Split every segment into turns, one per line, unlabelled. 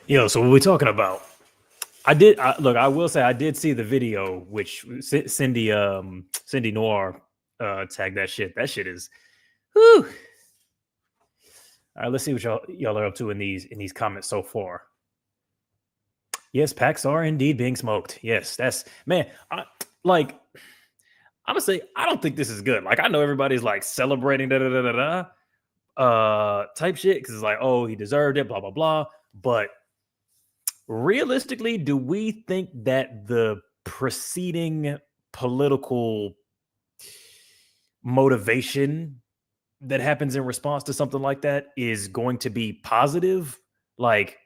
Yo, so what we talking about? Look. I will say I did see the video, which Cindy Noir tagged that shit. That shit is, whew. All right, let's see what y'all are up to in these comments so far. Yes, packs are indeed being smoked. Yes, that's man. Like I'm gonna say I don't think this is good. Like I know everybody's like celebrating da da da da da type shit because it's like, oh, he deserved it, blah blah blah. But realistically, do we think that the preceding political motivation that happens in response to something like that is going to be positive? Like,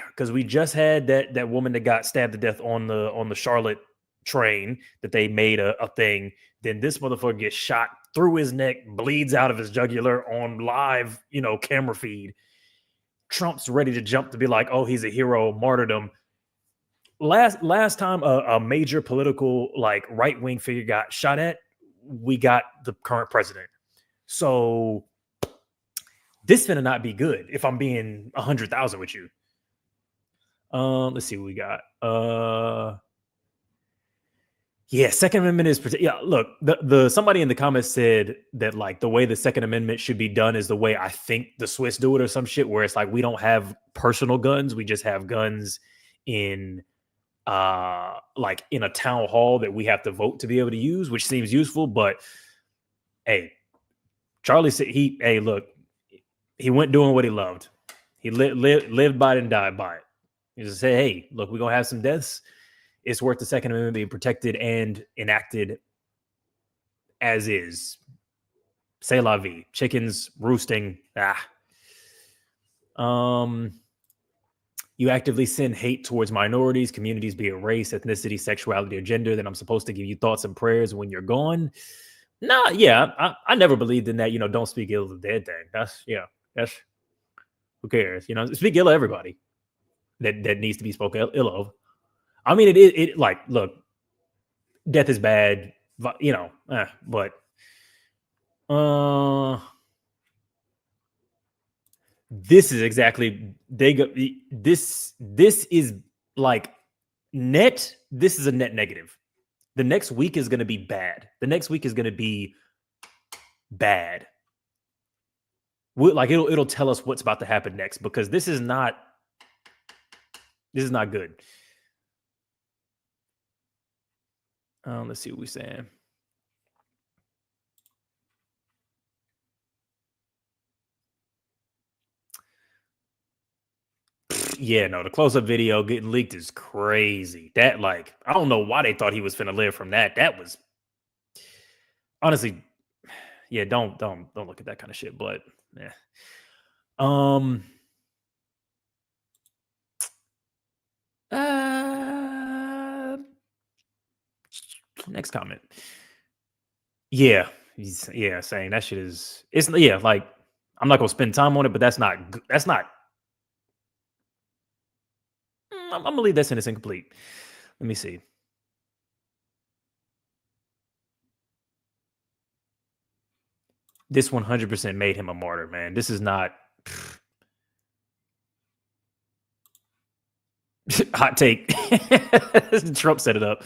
because we just had that woman that got stabbed to death on the Charlotte train that they made a thing. Then this motherfucker gets shot through his neck, bleeds out of his jugular on live, camera feed. Trump's ready to jump to be like, oh, he's a hero, martyrdom. Last time a major political like right wing figure got shot at, we got the current president. So this finna not be good. If I'm being 100,000 with you. Let's see what we got. Yeah, Second Amendment is look, the somebody in the comments said that like the way the Second Amendment should be done is the way I think the Swiss do it or some shit where it's like we don't have personal guns, we just have guns in like in a town hall that we have to vote to be able to use, which seems useful. But hey, Charlie said look, he went doing what he loved. He lived by it and died by it. He just said, hey, look, we're gonna have some deaths. It's worth the Second Amendment being protected and enacted as is. C'est la vie. Chickens roosting. You actively send hate towards minorities, communities, be it race, ethnicity, sexuality, or gender, then I'm supposed to give you thoughts and prayers when you're gone. Nah, yeah, I never believed in that, don't speak ill of the dead thing. That's who cares? Speak ill of everybody that needs to be spoken ill of. I mean, it like, look, death is bad, but this is exactly this is like net. This is a net negative. The next week is going to be bad. The next week is going to be bad. Like it'll tell us what's about to happen next because this is not good. Let's see what we're saying. Yeah, no, the close-up video getting leaked is crazy. That, like, I don't know why they thought he was finna live from that. That was honestly, yeah, don't look at that kind of shit. But yeah. Next comment. Yeah, saying that shit is like I'm not gonna spend time on it, but that's not. I'm gonna leave that sentence incomplete. Let me see. This 100% made him a martyr, man. This is not hot take. Trump set it up.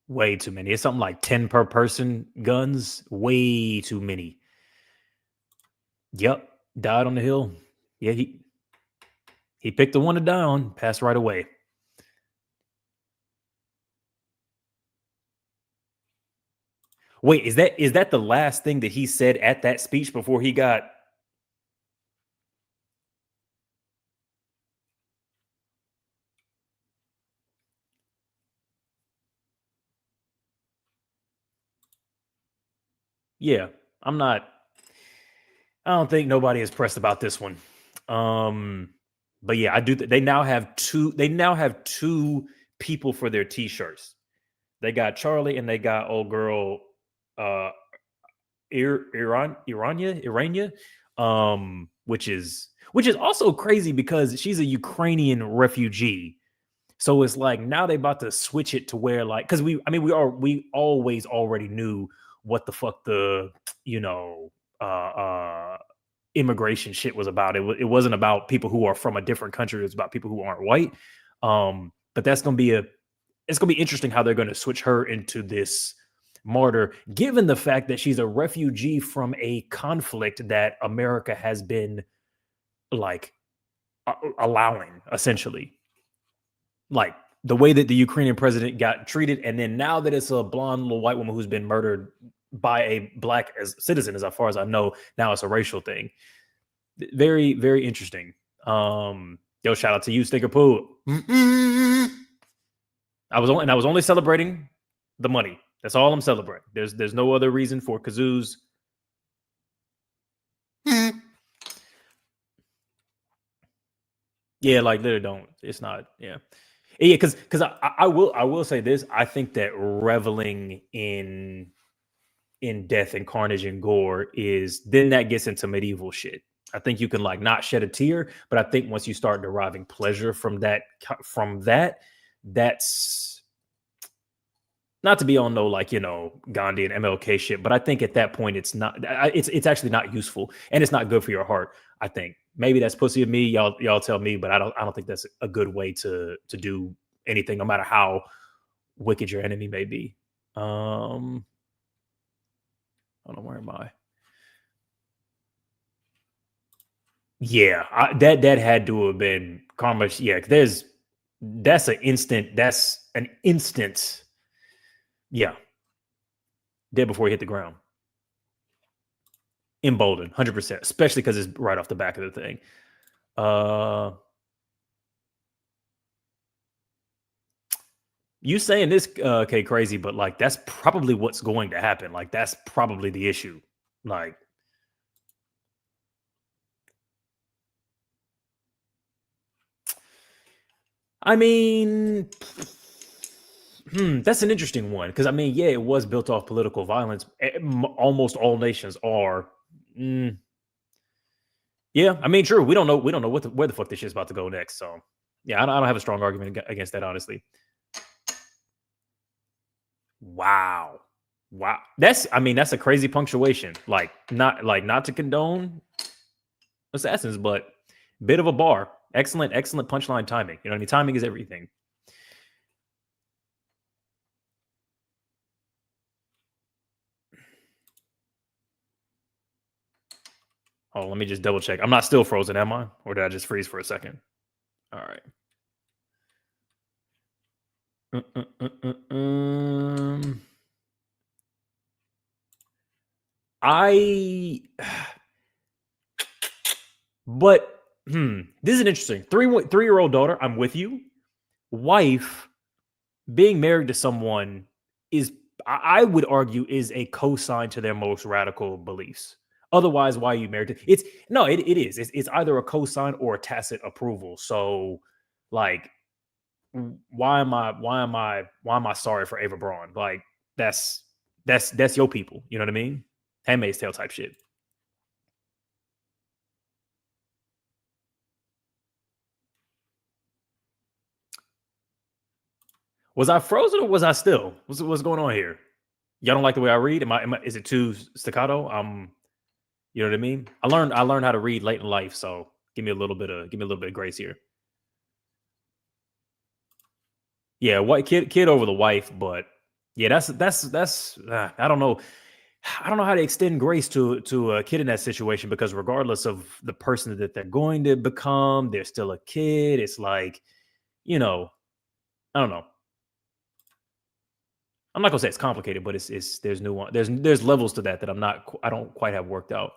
Way too many. It's something like 10 per person guns. Way too many. Yep. Died on the hill. Yeah, he picked the one to die on. Passed right away. Wait, is that the last thing that he said at that speech before he got? Yeah, I'm not. I don't think nobody is pressed about this one. But yeah, I do. They now have two. They now have two people for their T-shirts. They got Charlie and they got old girl, uh, Irania, which is also crazy because she's a Ukrainian refugee. So it's like now they about to switch it to where like because we always already knew what the fuck the you know immigration shit was about. It wasn't about people who are from a different country. It was about people who aren't white. But that's gonna be it's gonna be interesting how they're gonna switch her into this martyr, given the fact that she's a refugee from a conflict that America has been like allowing essentially. Like the way that the Ukrainian president got treated, and then now that it's a blonde little white woman who's been murdered by a black citizen, as far as I know, now it's a racial thing. Very, very interesting. Yo, shout out to you, Stinker Poo. I was only celebrating the money. That's all I'm celebrating. There's no other reason for kazoos. Yeah, like literally don't. It's not. Yeah. Yeah, because I will say this. I think that reveling in death and carnage and gore is then that gets into medieval shit. I think you can like not shed a tear, but I think once you start deriving pleasure from that, that's not to be on no like Gandhi and MLK shit, but I think at that point it's not. It's actually not useful and it's not good for your heart. I think maybe that's pussy of me. Y'all tell me, but I don't think that's a good way to do anything, no matter how wicked your enemy may be. I don't know, where am I? Yeah, that had to have been karma. Yeah, that's an instant. That's an instant. Yeah, dead before he hit the ground. Emboldened, 100%, especially because it's right off the back of the thing. You saying this, okay, crazy, but like that's probably what's going to happen. Like that's probably the issue. Like, I mean, that's an interesting one because I mean, yeah, it was built off political violence. Almost all nations are. Mm, yeah, I mean, true. We don't know. We don't know where the fuck this shit's about to go next. So, yeah, I don't have a strong argument against that, honestly. Wow. Wow. I mean, that's a crazy punctuation. Not to condone assassins, but bit of a bar. Excellent, excellent punchline timing. You know what I mean? Timing is everything. Oh, let me just double check. I'm not still frozen, am I? Or did I just freeze for a second? All right. But this is an interesting 3-year-old daughter. I'm with you. Wife being married to someone is, I would argue, is a cosign to their most radical beliefs. Otherwise, why are you married to? It is. It's either a cosign or a tacit approval. So, like, why am I sorry for Ava Braun? Like, that's your people. You know what I mean? Handmaid's Tale type shit. Was I frozen or was I still? What's going on here? Y'all don't like the way I read? Is it too staccato? You know what I mean? I learned how to read late in life, so give me a little bit of grace here. Yeah, white kid over the wife, but yeah, that's I don't know. I don't know how to extend grace to a kid in that situation because regardless of the person that they're going to become, they're still a kid. It's like, I don't know. I'm not gonna say it's complicated, but it's there's nuance. There's levels to that I don't quite have worked out.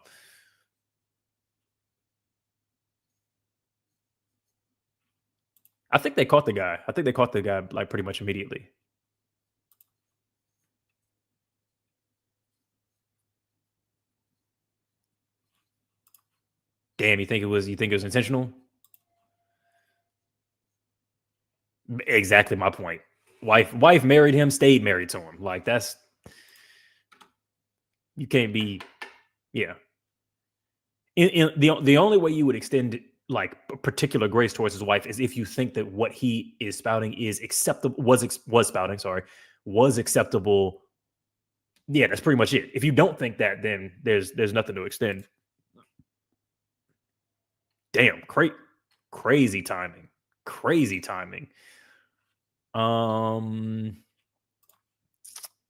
I think they caught the guy. I think they caught the guy like pretty much immediately. Damn, you think it was intentional? Exactly my point. Wife married him, stayed married to him. Like that's you can't be yeah. In the only way you would extend like particular grace towards his wife is if you think that what he is spouting is acceptable was spouting, sorry, was acceptable. Yeah, that's pretty much it. If you don't think that, then there's nothing to extend. Damn, crazy timing. Crazy timing. Um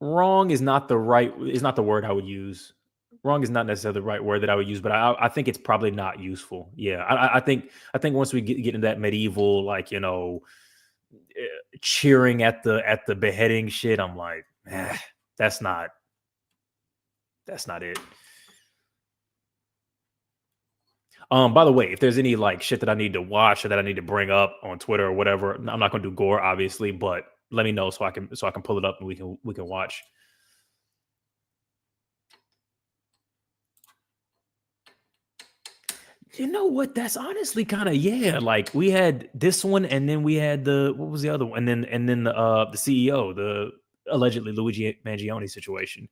Wrong is not the word I would use. Wrong is not necessarily the right word that I would use, but I think it's probably not useful. Yeah, I think once we get into that medieval, like cheering at the beheading shit, I'm like, that's not it. By the way, if there's any like shit that I need to watch or that I need to bring up on Twitter or whatever, I'm not gonna do gore, obviously, but let me know so I can pull it up and we can watch. You know what? That's honestly kind of yeah. Like we had this one, and then we had the what was the other one, and then the CEO, the allegedly Luigi Mangione situation.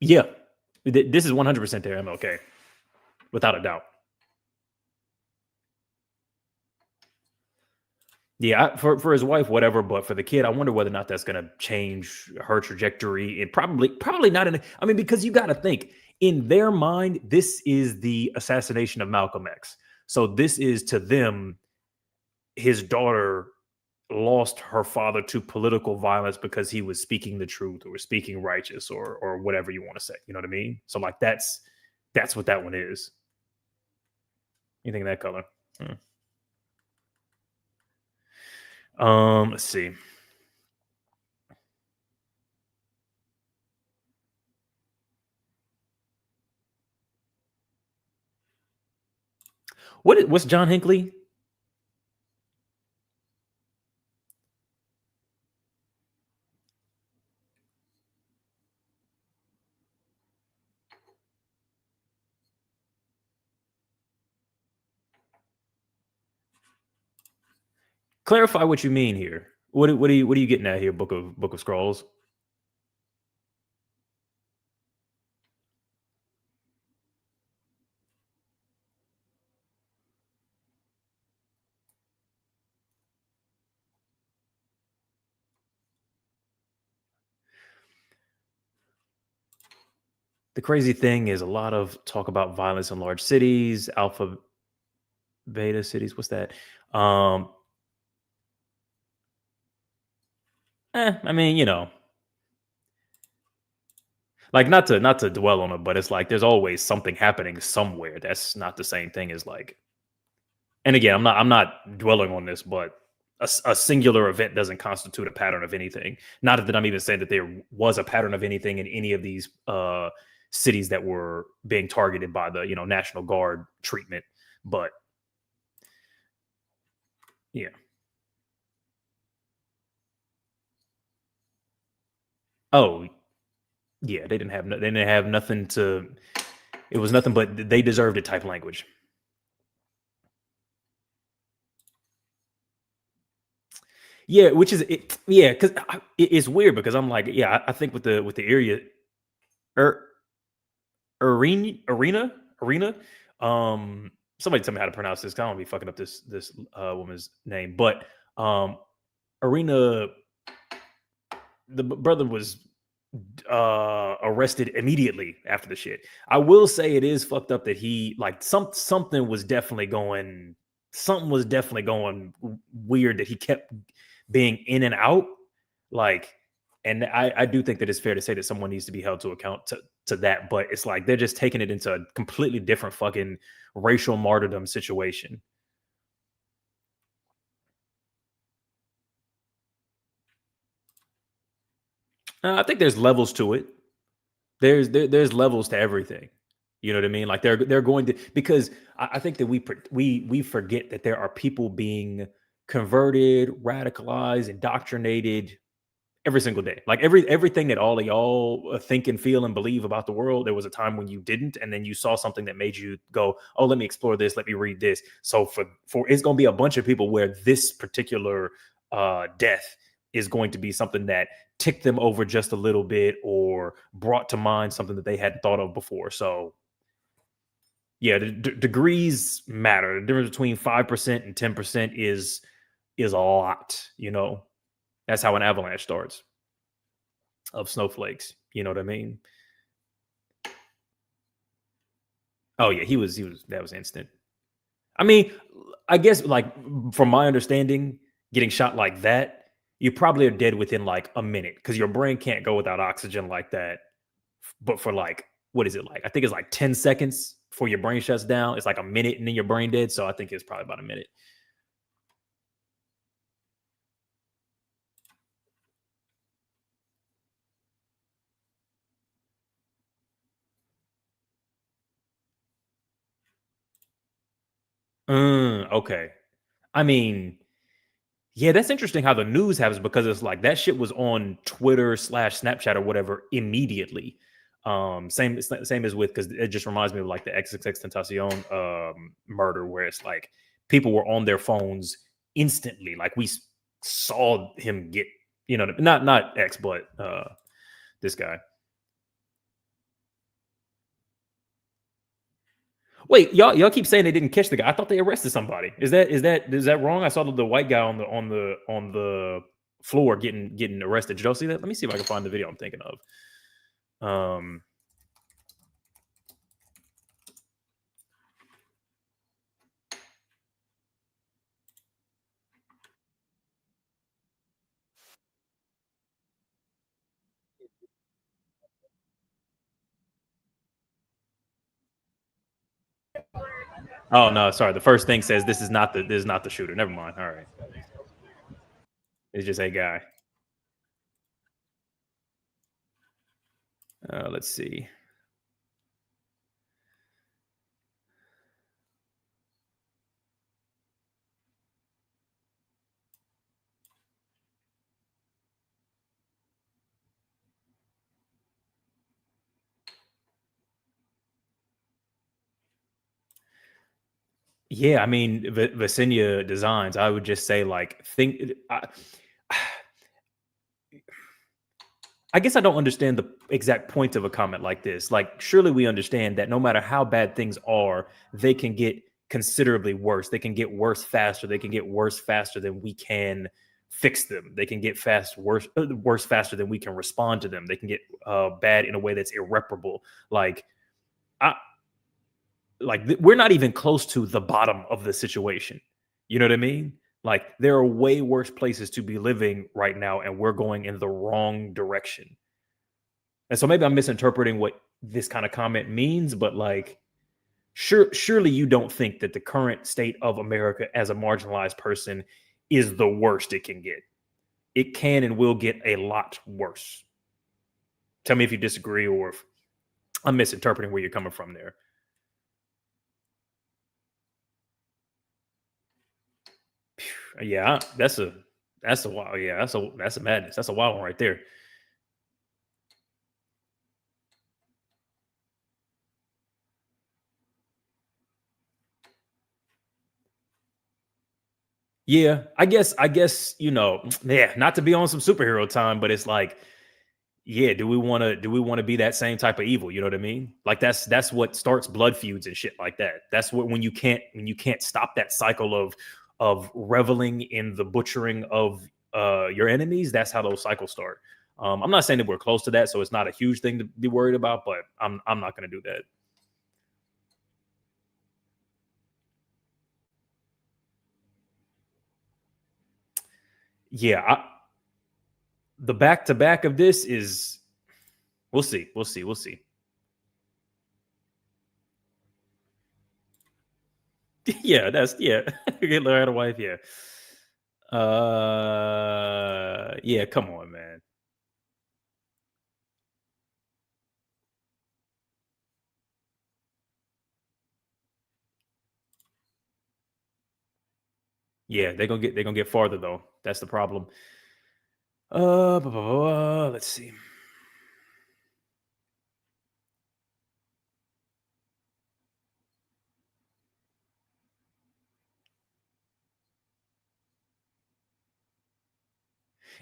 Yeah, this is 100% their MLK, without a doubt. Yeah, for his wife, whatever, but for the kid, I wonder whether or not that's going to change her trajectory. And probably not. I mean, because you got to think in their mind, this is the assassination of Malcolm X. So this is to them, his daughter lost her father to political violence because he was speaking the truth or speaking righteous or whatever you want to say. You know what I mean? So like that's what that one is. You think that color? Hmm. Let's see. What's John Hinckley? Clarify what you mean here. What are you getting at here? Book of Scrolls. The crazy thing is a lot of talk about violence in large cities, alpha beta cities. What's that? Um, I mean, like not to dwell on it, but it's like there's always something happening somewhere. That's not the same thing as like. And again, I'm not dwelling on this, but a singular event doesn't constitute a pattern of anything. Not that I'm even saying that there was a pattern of anything in any of these cities that were being targeted by the National Guard treatment, but yeah. Oh yeah, they didn't have nothing to. It was nothing but they deserved it type language. Yeah, which is it, yeah, because it's weird because I'm like, yeah, I think with the area, er, arena. Somebody tell me how to pronounce this. 'Cause I don't want to be fucking up this woman's name, but arena. The brother was arrested immediately after the shit. I will say it is fucked up that he like something was definitely going weird that he kept being in and out like and I do think that it's fair to say that someone needs to be held to account to that, but it's like they're just taking it into a completely different fucking racial martyrdom situation. I think there's levels to it. There's levels to everything. You know what I mean? Like they're going to because I think that we forget that there are people being converted, radicalized, indoctrinated every single day. Like everything that all of y'all think and feel and believe about the world, there was a time when you didn't, and then you saw something that made you go, "Oh, let me explore this. Let me read this." So for it's going to be a bunch of people where this particular death is going to be something that ticked them over just a little bit or brought to mind something that they hadn't thought of before. So yeah, degrees matter. The difference between 5% and 10% is a lot. That's how an avalanche starts of snowflakes. You know what I mean? Oh yeah, he was that was instant. I mean, I guess like from my understanding, getting shot like that, you probably are dead within like a minute because your brain can't go without oxygen like that. But for like, what is it like? I think it's like 10 seconds before your brain shuts down. It's like a minute and then your brain dead. So I think it's probably about a minute. Okay. I mean, yeah, that's interesting how the news happens because it's like that shit was on Twitter slash Snapchat or whatever immediately. Same as with because it just reminds me of like the XXX Tentacion murder where it's like people were on their phones instantly. Like saw him get not X but this guy. Wait, y'all keep saying they didn't catch the guy. I thought they arrested somebody. Is that wrong? I saw the white guy on the floor getting arrested. Did y'all see that? Let me see if I can find the video I'm thinking of. Um. Oh no, sorry. The first thing says this is not the shooter. Never mind. All right, it's just a guy. Let's see. Yeah, I mean, Vicinia Designs. I would just say like think. I guess I don't understand the exact point of a comment like this. Like, surely we understand that no matter how bad things are, they can get considerably worse. They can get worse faster. They can get worse faster than we can fix them. They can get worse faster than we can respond to them. They can get bad in a way that's irreparable. Like, I we're not even close to the bottom of the situation. You know what I mean? Like, there are way worse places to be living right now, and we're going in the wrong direction. And so maybe I'm misinterpreting what this kind of comment means, but like, surely you don't think that the current state of America as a marginalized person is the worst it can get. It can and will get a lot worse. Tell me if you disagree or if I'm misinterpreting where you're coming from there. Yeah, that's a wild. Yeah, that's a madness. That's a wild one right there. Yeah, I guess yeah, not to be on some superhero time, but it's like, yeah, do we want to be that same type of evil? You know what I mean? Like that's what starts blood feuds and shit like that. That's what when you can't stop that cycle of reveling in the butchering of your enemies. That's how those cycles start. I'm not saying that we're close to that, so it's not a huge thing to be worried about. But I'm not going to do that. Yeah, the back to back of this is we'll see, we'll see, we'll see. Yeah, that's yeah. Hitler had a wife. Yeah. Yeah. Come on, man. Yeah, they're gonna get farther though. That's the problem. Let's see.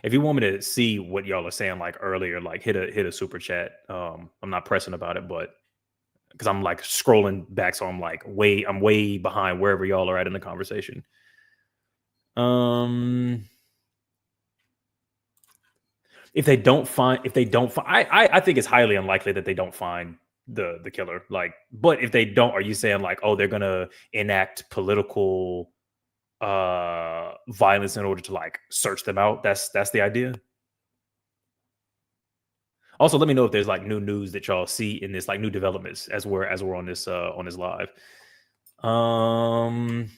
If you want me to see what y'all are saying like earlier, like hit a super chat. I'm not pressing about it, but because I'm like scrolling back, so I'm way behind wherever y'all are at in the conversation. Um, if they don't find, I think it's highly unlikely that they don't find the killer. Like, but if they don't, are you saying like, oh, they're gonna enact political violence in order to like search them out? That's the idea. Also, let me know if there's like new news that y'all see in this, like new developments as we're on this live. Um,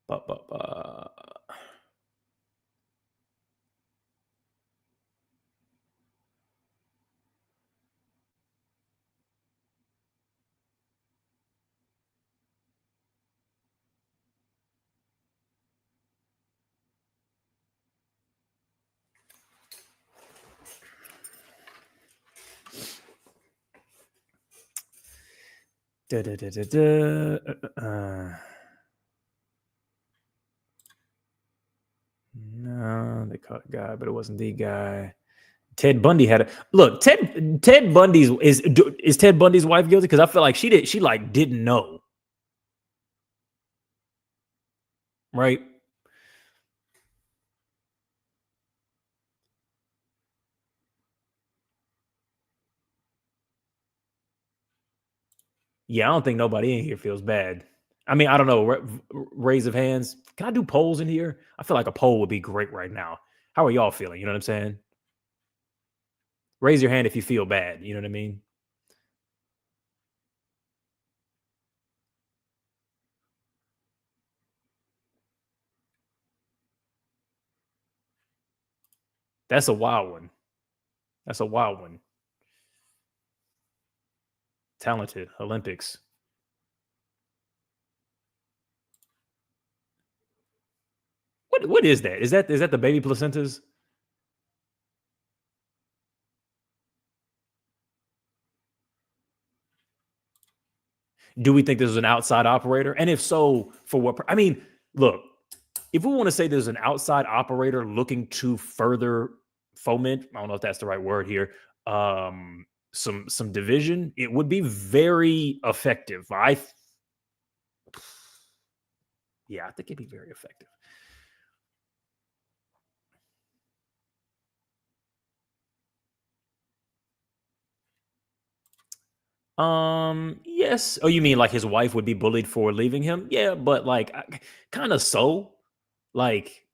ba, ba, ba. Da, da, da, da, da. No, they caught a guy, but it wasn't the guy. Ted Bundy had a look. Ted Bundy's is Ted Bundy's wife guilty? Because I feel like she like didn't know, right? Yeah, I don't think nobody in here feels bad. I mean, I don't know. Raise of hands. Can I do polls in here? I feel like a poll would be great right now. How are y'all feeling? You know what I'm saying? Raise your hand if you feel bad. You know what I mean? That's a wild one. That's a wild one. Talented Olympics. What is that? Is that the baby placentas? Do we think this is an outside operator? And if so, for what? I mean, look, if we want to say there's an outside operator looking to further foment, I don't know if that's the right word here, some division, it would be very effective. Yeah, I think it'd be very effective. Yes. Oh, you mean like his wife would be bullied for leaving him? Yeah, but like kind of so. Like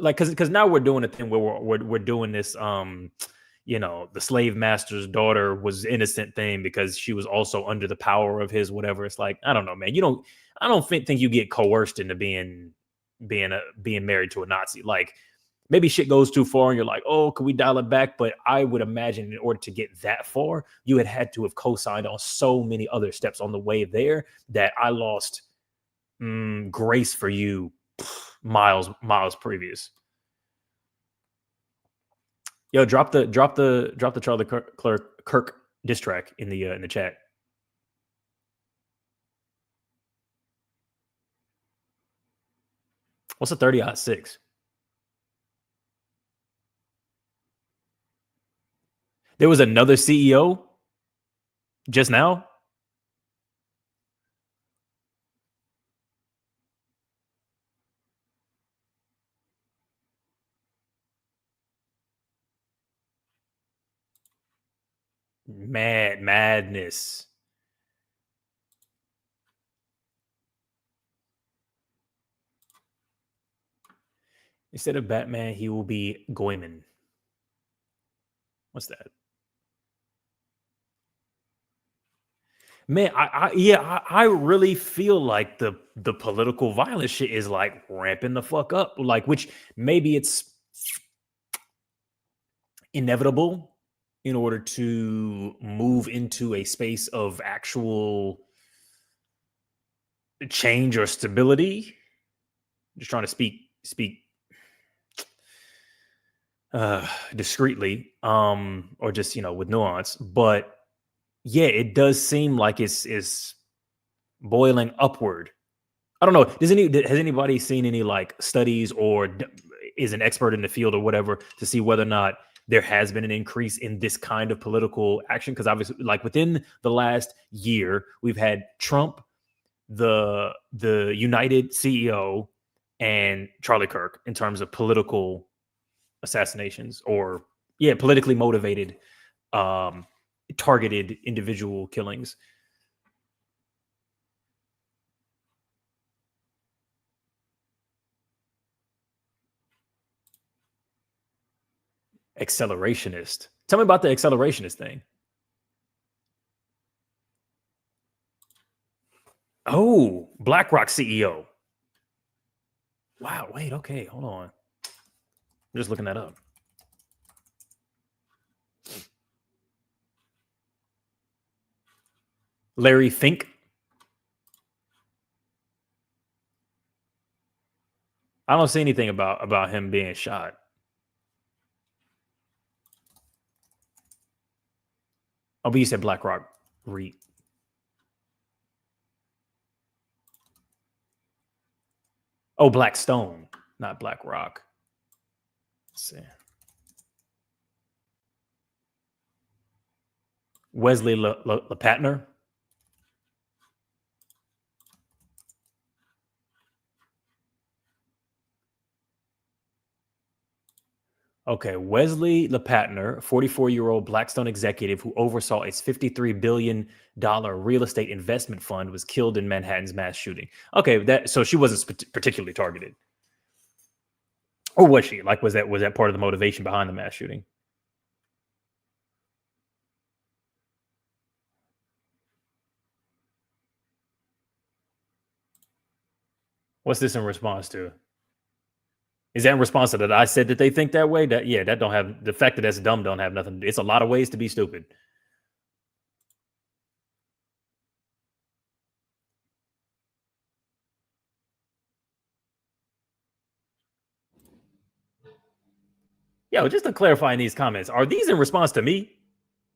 because now we're doing a thing where we're doing this the slave master's daughter was innocent thing because she was also under the power of his whatever. It's like, I don't know, man. I don't think you get coerced into being married to a Nazi. Like maybe shit goes too far and you're like, oh, can we dial it back? But I would imagine in order to get that far, you had to have co-signed on so many other steps on the way there that I lost grace for you miles previous. Yo, drop the Charlie Kirk diss track in the chat. What's a 30-06? There was another CEO just now. Madness. Instead of Batman, he will be Goyman. What's that? Man, I really feel like the political violence shit is like ramping the fuck up. Like, which maybe it's inevitable in order to move into a space of actual change or stability. Just trying to speak discreetly, or just with nuance. But yeah, it does seem like it's boiling upward. I don't know. Has anybody seen any like studies or is an expert in the field or whatever to see whether or not there has been an increase in this kind of political action? Because obviously, like within the last year, we've had Trump, the United CEO, and Charlie Kirk in terms of political assassinations or politically motivated, um, targeted individual killings. Accelerationist. Tell me about the accelerationist thing. Oh, BlackRock CEO. Wow. Wait. Okay. Hold on. I'm just looking that up. Larry Fink. I don't see anything about him being shot. Oh, but you said BlackRock REIT. Oh, Blackstone, not BlackRock. Let's see. Wesley LePatner. Okay, Wesley LePatner, 44-year-old Blackstone executive who oversaw its $53 billion real estate investment fund, was killed in Manhattan's mass shooting. Okay, so she wasn't particularly targeted. Or was she? Like, was that part of the motivation behind the mass shooting? What's this in response to? Is that in response to that I said that they think that way? That don't have the fact that that's dumb don't have nothing. It's a lot of ways to be stupid. Yo, just to clarify in these comments, are these in response to me?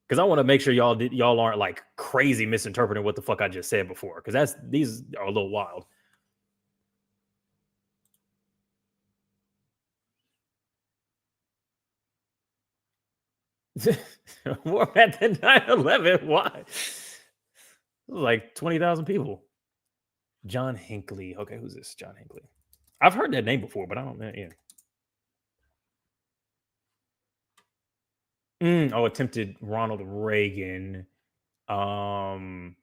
Because I want to make sure y'all aren't like crazy misinterpreting what the fuck I just said before. Because these are a little wild. More at the 9/11. Why? Like 20,000 people. John Hinckley. Okay, who's this? John Hinckley. I've heard that name before, but I don't know. Yeah. Attempted Ronald Reagan. Um.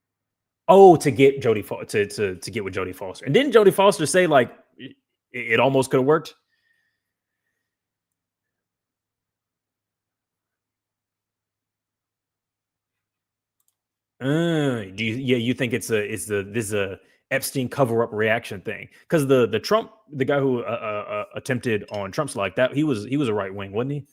Oh, to get to get with Jodie Foster, and didn't Jodie Foster say like it almost could have worked? You think this is a Epstein cover up reaction thing? Because the Trump, the guy who attempted on Trump's like that, he was a right wing, wasn't he?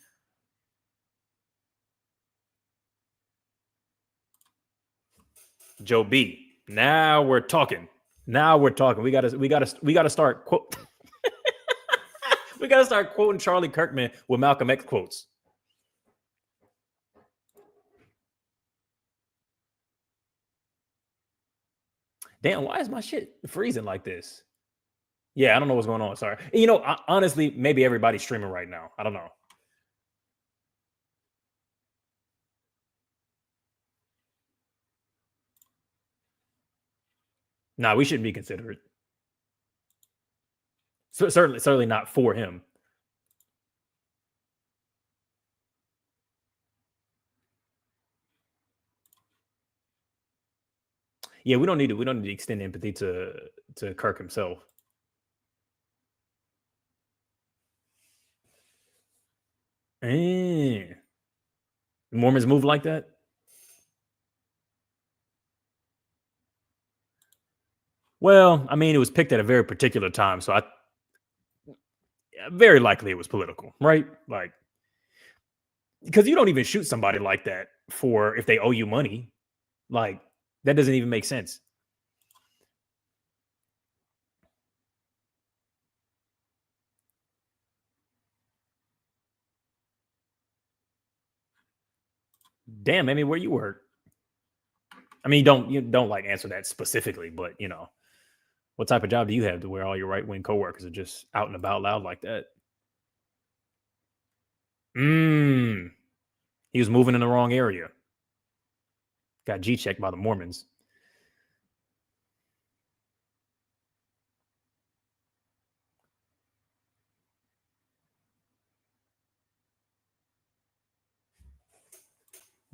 Joe B. Now we're talking. Now we're talking. We gotta start quote. We gotta start quoting Charlie Kirkman with Malcolm X quotes. Damn, why is my shit freezing like this? Yeah, I don't know what's going on. Sorry. Honestly, maybe everybody's streaming right now. I don't know. Nah, we shouldn't be considerate. So, certainly not for him. Yeah, we don't need to extend empathy to Kirk himself. Eh. Mormons move like that? Well, I mean, it was picked at a very particular time, so I very likely it was political, right? Like, because you don't even shoot somebody like that for if they owe you money. Like, that doesn't even make sense. Damn, Amy, where you work? I mean, you don't like answer that specifically, but what type of job do you have to where all your right wing coworkers are just out and about loud like that? Mm. He was moving in the wrong area. Got G checked by the Mormons.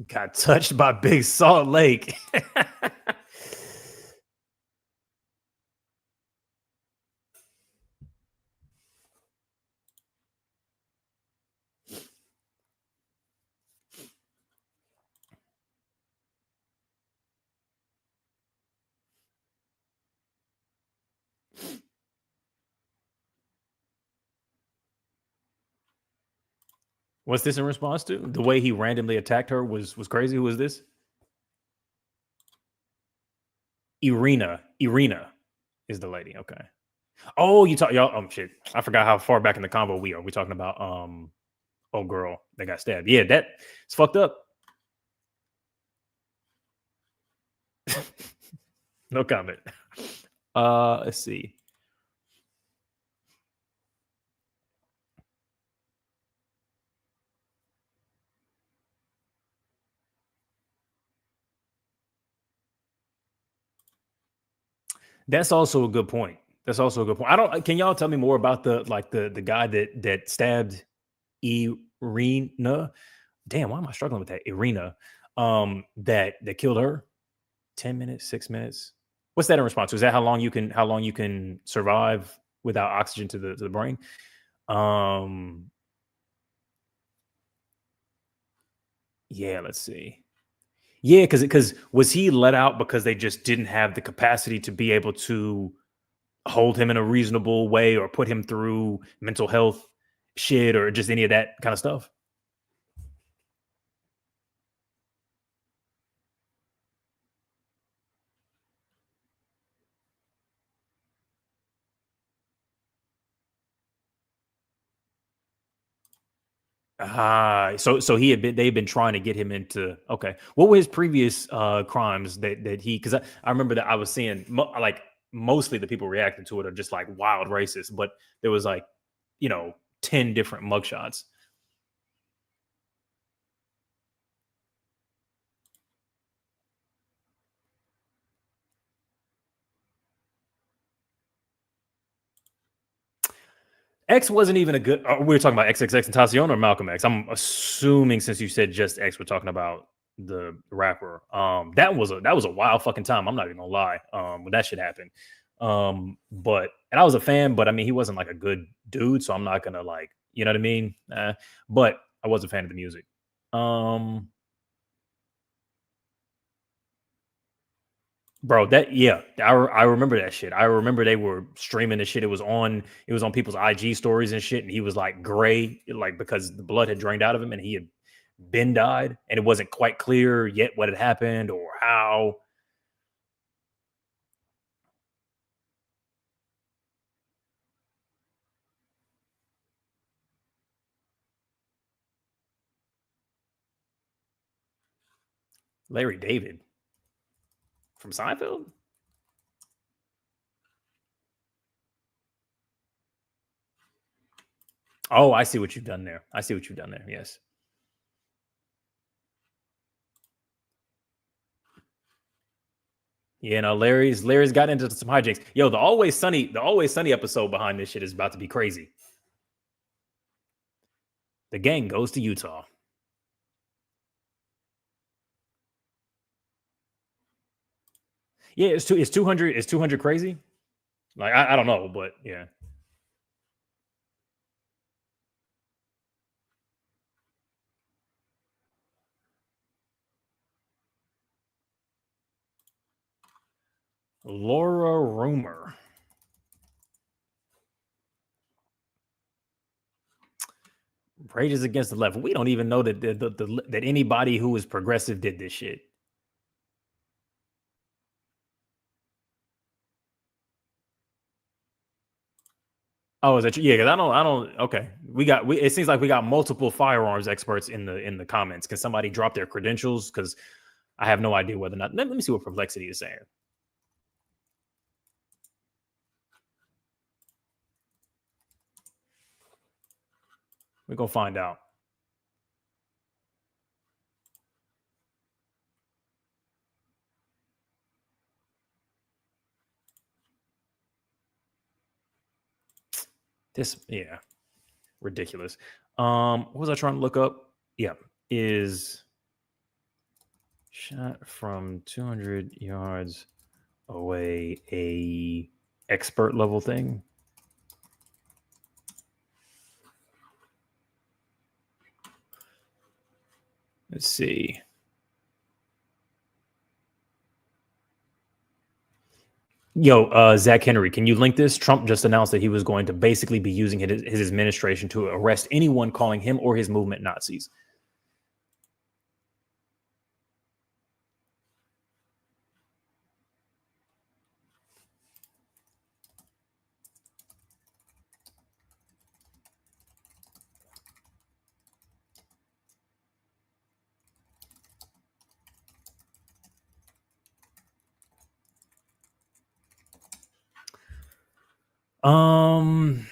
Got touched by Big Salt Lake. What's this in response to? The way he randomly attacked her was crazy. Who was this? Irina is the lady. Okay. Oh, you talk y'all. Shit. I forgot how far back in the combo we are. We talking about oh girl that got stabbed. Yeah, that it's fucked up. No comment. Let's see. That's also a good point. That's also a good point. I don't. Can y'all tell me more about the guy that stabbed Irina? Damn, why am I struggling with that? Irina, that killed her. 10 minutes, 6 minutes. What's that in response to? Is that how long you can survive without oxygen to the brain? Um, yeah. Let's see. Yeah, because was he let out because they just didn't have the capacity to be able to hold him in a reasonable way or put him through mental health shit or just any of that kind of stuff? Ah, so they've been trying to get him into okay. What were his previous crimes that he because I remember that I was seeing like mostly the people reacting to it are just like wild racist, but there was like, you know, 10 different mugshots. X wasn't even a good. We were talking about XXX Tentacion or Malcolm X. I'm assuming since you said just X, we're talking about the rapper. That was a wild fucking time. I'm not even gonna lie. When that shit happened. But and I was a fan, but I mean he wasn't like a good dude, so I'm not gonna like you know what I mean. But I was a fan of the music. Um, Bro, that yeah, I remember that shit. I remember they were streaming the shit. It was on people's IG stories and shit, and he was like gray, like because the blood had drained out of him and he had been died, and it wasn't quite clear yet what had happened or how. Larry David from Seinfeld. Oh, I see what you've done there. I see what you've done there. Yes. Yeah, no, Larry's got into some hijinks. Yo, the Always Sunny episode behind this shit is about to be crazy. The gang goes to Utah. Yeah, it's 200. It's 200 crazy. Like I don't know, but yeah. Laura Rumor. Rages against the left. We don't even know that anybody who is progressive did this shit. Oh, is that true? Yeah, because I don't. Okay, it seems like we got multiple firearms experts in the comments. Can somebody drop their credentials? Because I have no idea whether or not. Let me see what Perplexity is saying. We're gonna find out. This, yeah, ridiculous. What was I trying to look up? Yeah, is shot from 200 yards away a expert level thing? Let's see. Yo, Zach Henry, can you link this? Trump just announced that he was going to basically be using his administration to arrest anyone calling him or his movement Nazis. Um,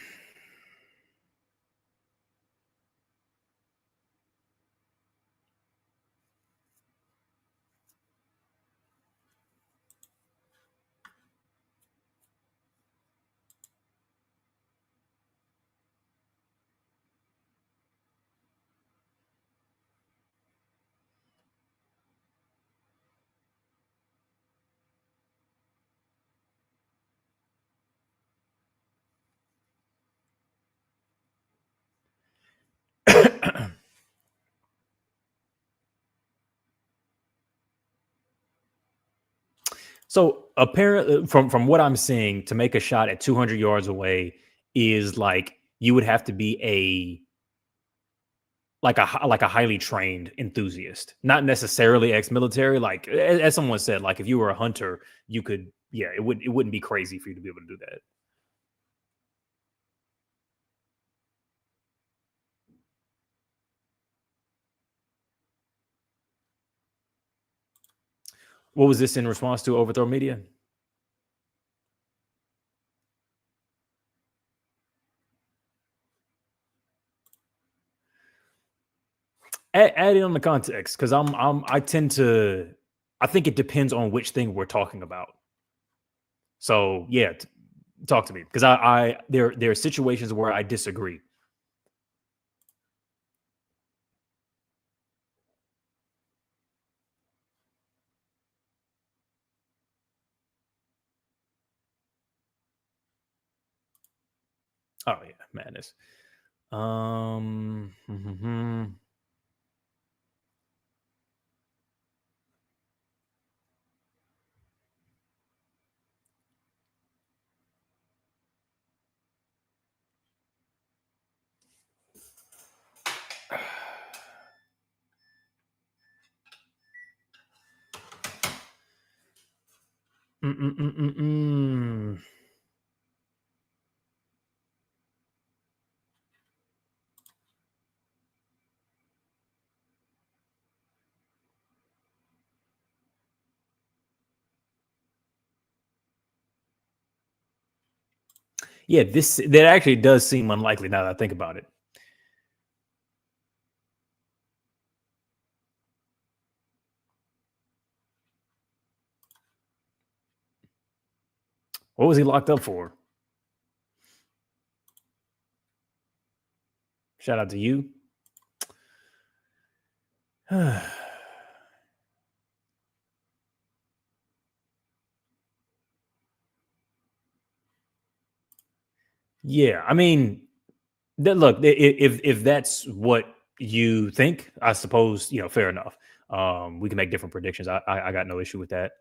so apparently, from what I'm seeing, to make a shot at 200 yards away is like you would have to be like a highly trained enthusiast, not necessarily ex-military. Like as someone said, like if you were a hunter, you could, yeah, it wouldn't be crazy for you to be able to do that. What was this in response to overthrow media? Add in on the context because I tend to, I think it depends on which thing we're talking about. So yeah, talk to me because there are situations where I disagree. Oh yeah, madness. Yeah, this that actually does seem unlikely now that I think about it. What was he locked up for? Shout out to you. Yeah, I mean, look, if that's what you think, I suppose fair enough. We can make different predictions. I got no issue with that.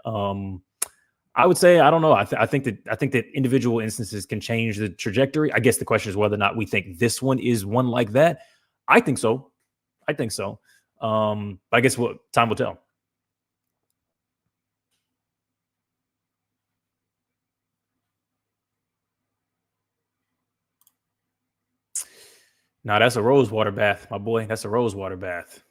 I would say I don't know. I think that individual instances can change the trajectory. I guess the question is whether or not we think this one is one like that. I think so. I think so. But I guess what time will tell. Nah, that's a rose water bath, my boy. That's a rose water bath.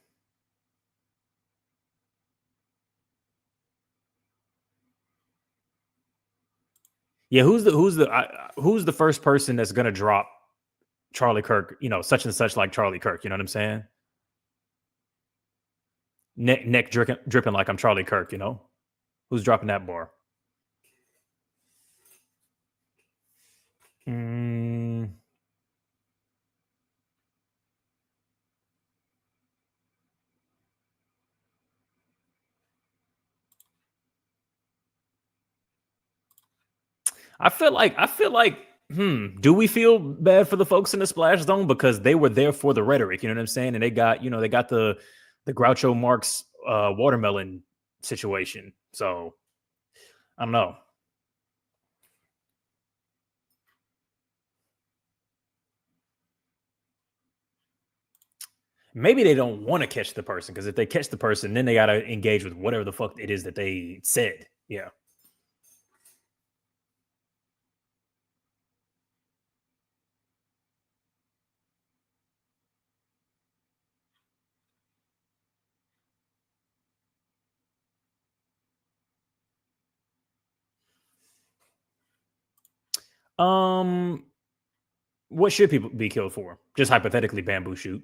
Yeah, who's the first person that's gonna drop Charlie Kirk? You know, such and such like Charlie Kirk. You know what I'm saying? Neck dripping like I'm Charlie Kirk. You know, who's dropping that bar? Mm, I feel like do we feel bad for the folks in the splash zone because they were there for the rhetoric, you know what I'm saying? And they got the Groucho Marx watermelon situation. So I don't know. Maybe they don't want to catch the person because if they catch the person, then they gotta engage with whatever the fuck it is that they said. Yeah. Um what should people be killed for? Just hypothetically bamboo shoot.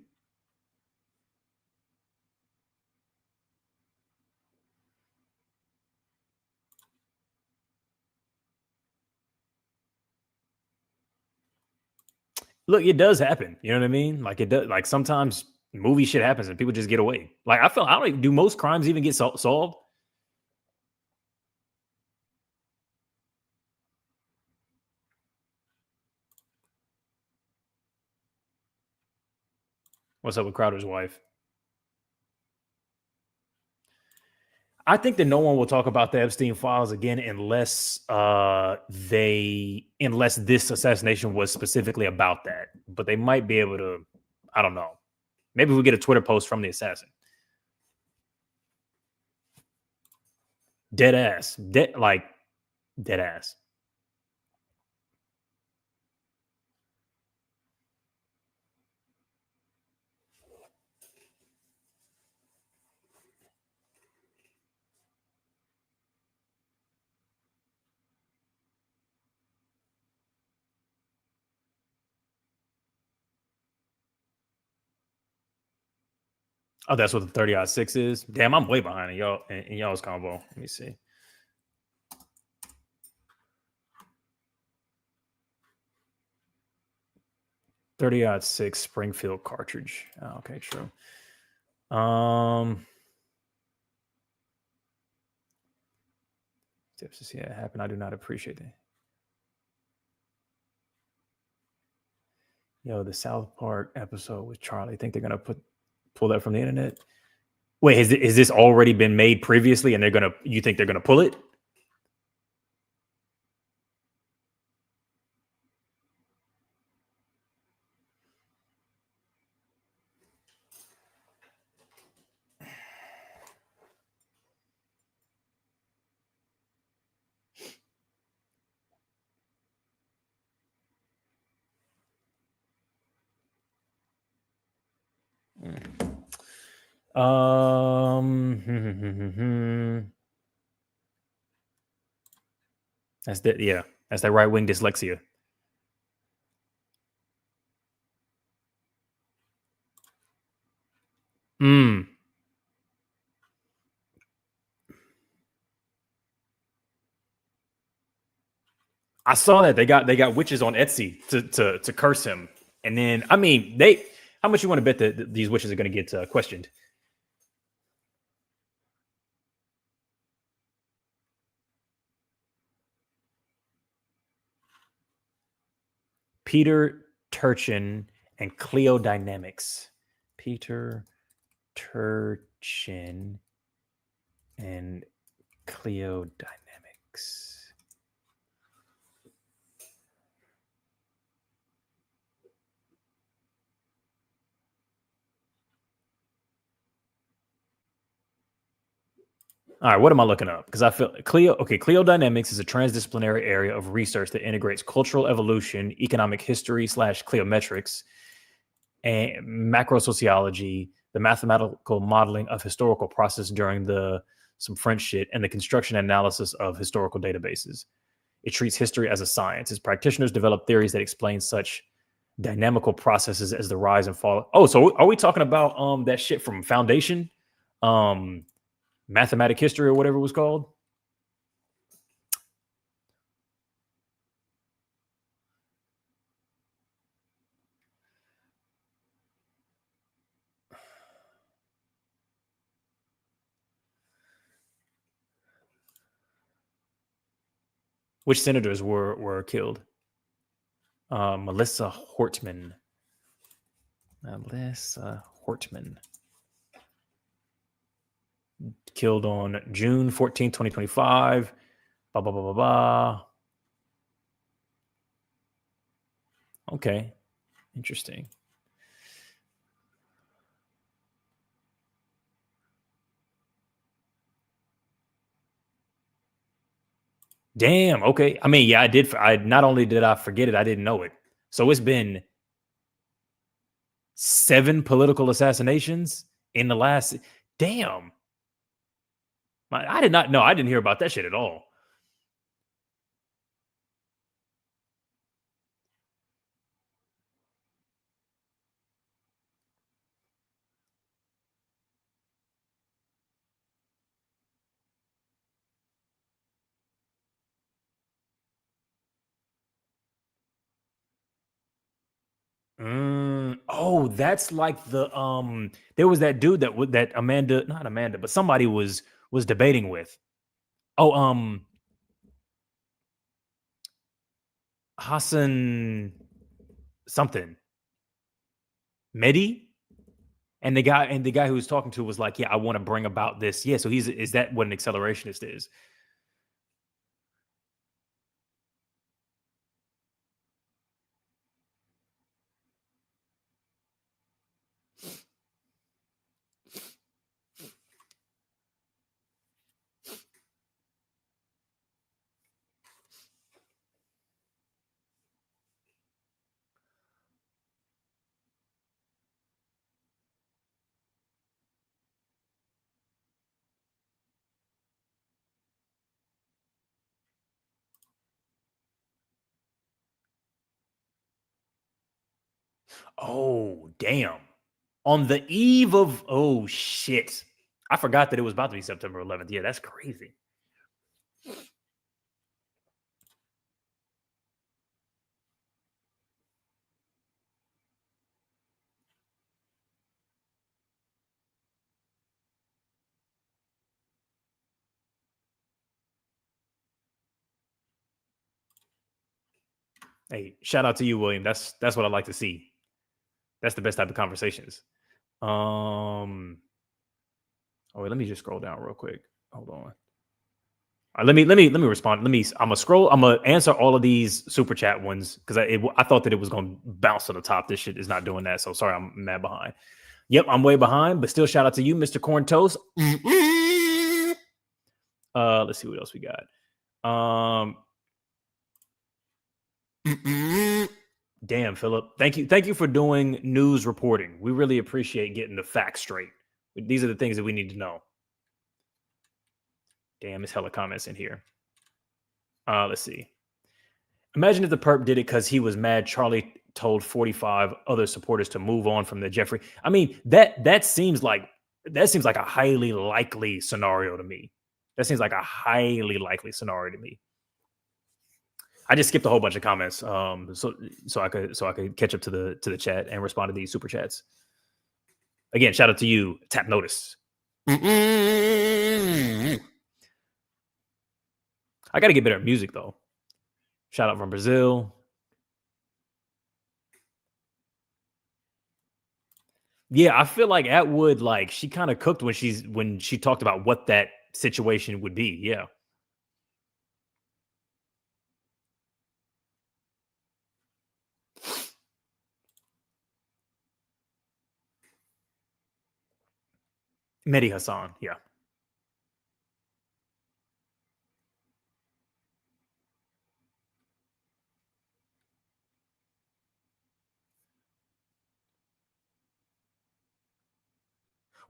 Look, it does happen. You know what I mean? Like it does. Like sometimes movie shit happens and people just get away. Like I don't even, do most crimes even get solved? What's up with Crowder's wife? I think that no one will talk about the Epstein files again unless this assassination was specifically about that. But they might be able to. I don't know. Maybe we get a Twitter post from the assassin. Dead ass. Dead ass. Oh, that's what the 30-6 is. Damn, I'm way behind in y'all's combo. Let me see. 30-6 Springfield cartridge. Oh, okay, true. Tips to see it happen. I do not appreciate it. Yo, the South Park episode with Charlie. Think they're gonna pull that from the internet? Wait, has this already been made previously, and you think they're gonna pull it? That's the yeah. That's that right wing dyslexia. Mm. I saw that they got witches on Etsy to curse him, and then I mean they. How much you want to bet that these witches are going to get questioned? Peter Turchin and Clio Dynamics. Peter Turchin and Clio Dynamics. All right, what am I looking up? Because I feel Clio Dynamics is a transdisciplinary area of research that integrates cultural evolution, economic history / cliometrics, and macro sociology, the mathematical modeling of historical process during the some French shit, and the construction and analysis of historical databases. It treats history as a science. Its practitioners develop theories that explain such dynamical processes as the rise and fall. Oh, so are we talking about that shit from Foundation, um, mathematic history or whatever it was called? Which senators were killed? Melissa Hortman. Melissa Hortman killed on June 14th, 2025. Blah blah blah blah blah. Okay, interesting. Damn. Okay. I mean, yeah, I did. I not only did I forget it, I didn't know it. So it's been 7 political assassinations in the last. Damn. I did not know. I didn't hear about that shit at all. Oh, that's like the there was that dude that that Amanda, not Amanda, but somebody was debating with. Oh, Hassan something. Mehdi? And the guy who was talking to was like, "Yeah, I want to bring about this." Yeah, so he's is that what an accelerationist is? Oh, damn. On the eve of oh shit. I forgot that it was about to be September 11th. Yeah, that's crazy. Hey, shout out to you, William. That's what I like to see. That's the best type of conversations. Oh wait, let me just scroll down real quick. Hold on. Let me respond. I'm gonna scroll. I'm gonna answer all of these super chat ones because I thought that it was gonna bounce to the top. This shit is not doing that. So sorry, I'm mad behind. Yep, I'm way behind, but still shout out to you, Mr. Corn Toast. Let's see what else we got. Damn, Philip. Thank you for doing news reporting. We really appreciate getting the facts straight. These are the things that we need to know. Damn, it's hella comments in here. Let's see. Imagine if the perp did it because he was mad Charlie told 45 other supporters to move on from the Jeffrey. I mean, that seems like a highly likely scenario to me. That seems like a highly likely scenario to me. I just skipped a whole bunch of comments, so I could catch up to the chat and respond to these super chats. Again, shout out to you, Tap Notice. I got to get better at music though. Shout out from Brazil. Yeah, I feel like Atwood, like she kind of cooked when she talked about what that situation would be. Yeah, Mehdi Hassan. Yeah,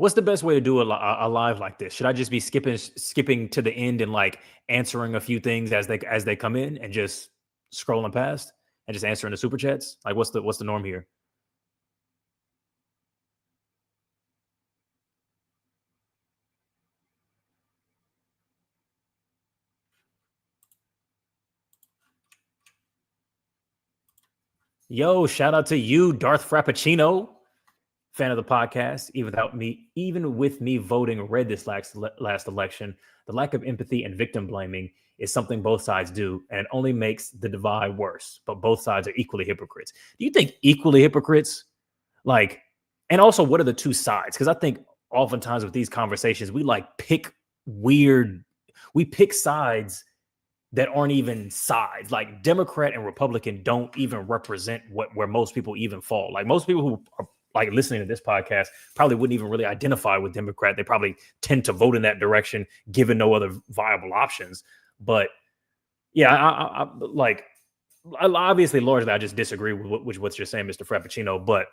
What's the best way to do a live like this? Should I just be skipping to the end and like answering a few things as they come in and just scrolling past and just answering the super chats? Like what's the norm here? Yo, shout out to you, Darth Frappuccino, fan of the podcast. Even with me voting red this last election, the lack of empathy and victim blaming is something both sides do, and it only makes the divide worse. But both sides are equally hypocrites. Do you think equally hypocrites? Like, and also, what are the two sides? Because I think oftentimes with these conversations, we pick sides that aren't even sides. Like Democrat and Republican don't even represent where most people even fall. Like most people who are like listening to this podcast probably wouldn't even really identify with Democrat. They probably tend to vote in that direction, given no other viable options. But yeah, I like obviously largely I just disagree with what you're saying, Mr. Frappuccino. But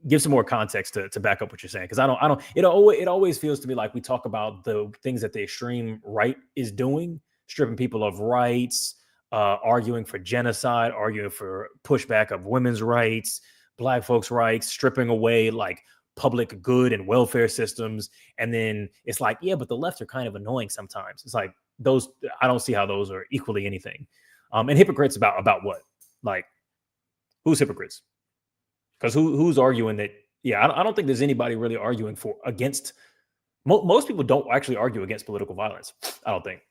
give some more context to back up what you're saying, because I don't it always feels to me like we talk about the things that the extreme right is doing, stripping people of rights, arguing for genocide, arguing for pushback of women's rights, black folks' rights, stripping away like public good and welfare systems, and then it's like, yeah, but the left are kind of annoying sometimes. It's like those, I don't see how those are equally anything. And hypocrites about what? Like, who's hypocrites? Because who's arguing that? Yeah, I don't think there's anybody really arguing for against. Most people don't actually argue against political violence. I don't think,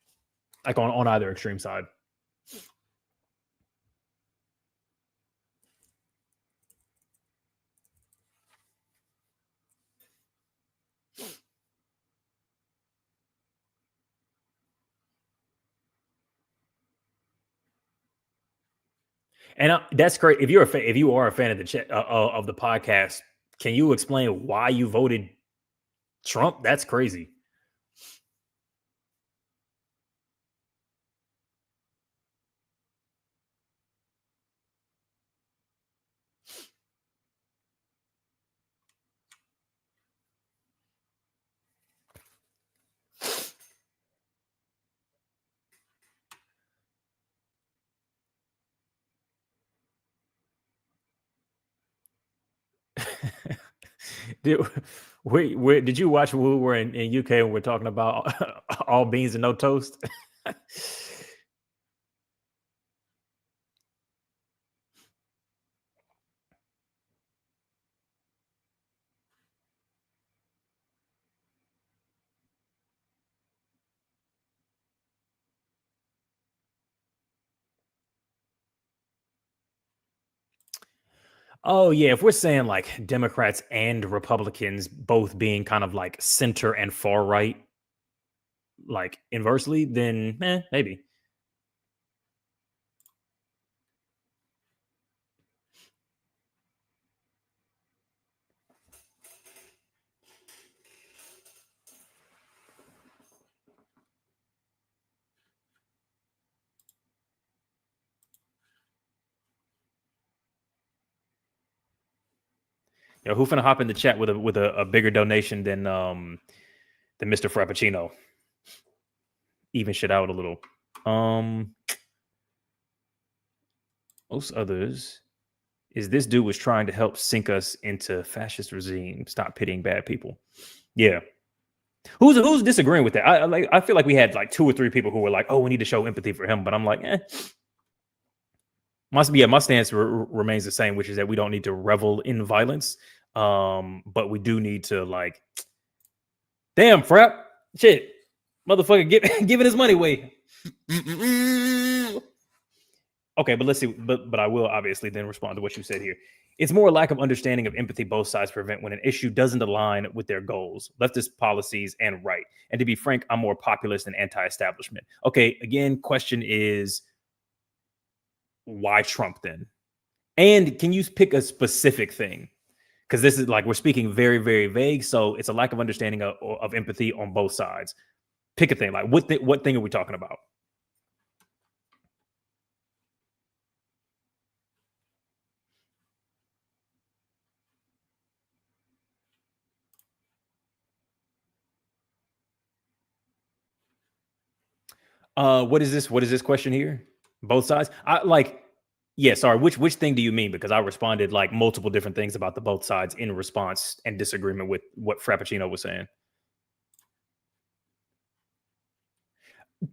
like on either extreme side. And that's great. If you are a fan of of the podcast, can you explain why you voted Trump? That's crazy. did, did you watch when we were in UK and we're talking about all beans and no toast? Oh yeah, if we're saying like Democrats and Republicans both being kind of like center and far right, like inversely, then maybe. You know, who finna hop in the chat with a bigger donation than Mr. Frappuccino? Even shit out a little. Um, Most others is this dude was trying to help sink us into fascist regime. Stop pitying bad people. Yeah. Who's disagreeing with that? I feel like we had like two or three people who were like, "Oh, we need to show empathy for him," but I'm like, my stance remains the same, which is that we don't need to revel in violence, but we do need to like, damn, frap, shit, motherfucker, giving his money away. Okay, but let's see. But I will obviously then respond to what you said here. It's more a lack of understanding of empathy both sides prevent when an issue doesn't align with their goals, leftist policies, and right. And to be frank, I'm more populist and anti-establishment. Okay, again, question is why Trump then? And can you pick a specific thing? Because this is like we're speaking very, very vague. So it's a lack of understanding of empathy on both sides. Pick a thing. Like what thing are we talking about? What is this? What is this question here? Both sides? I like yeah, sorry. Which thing do you mean? Because I responded like multiple different things about the both sides in response and disagreement with what Frappuccino was saying.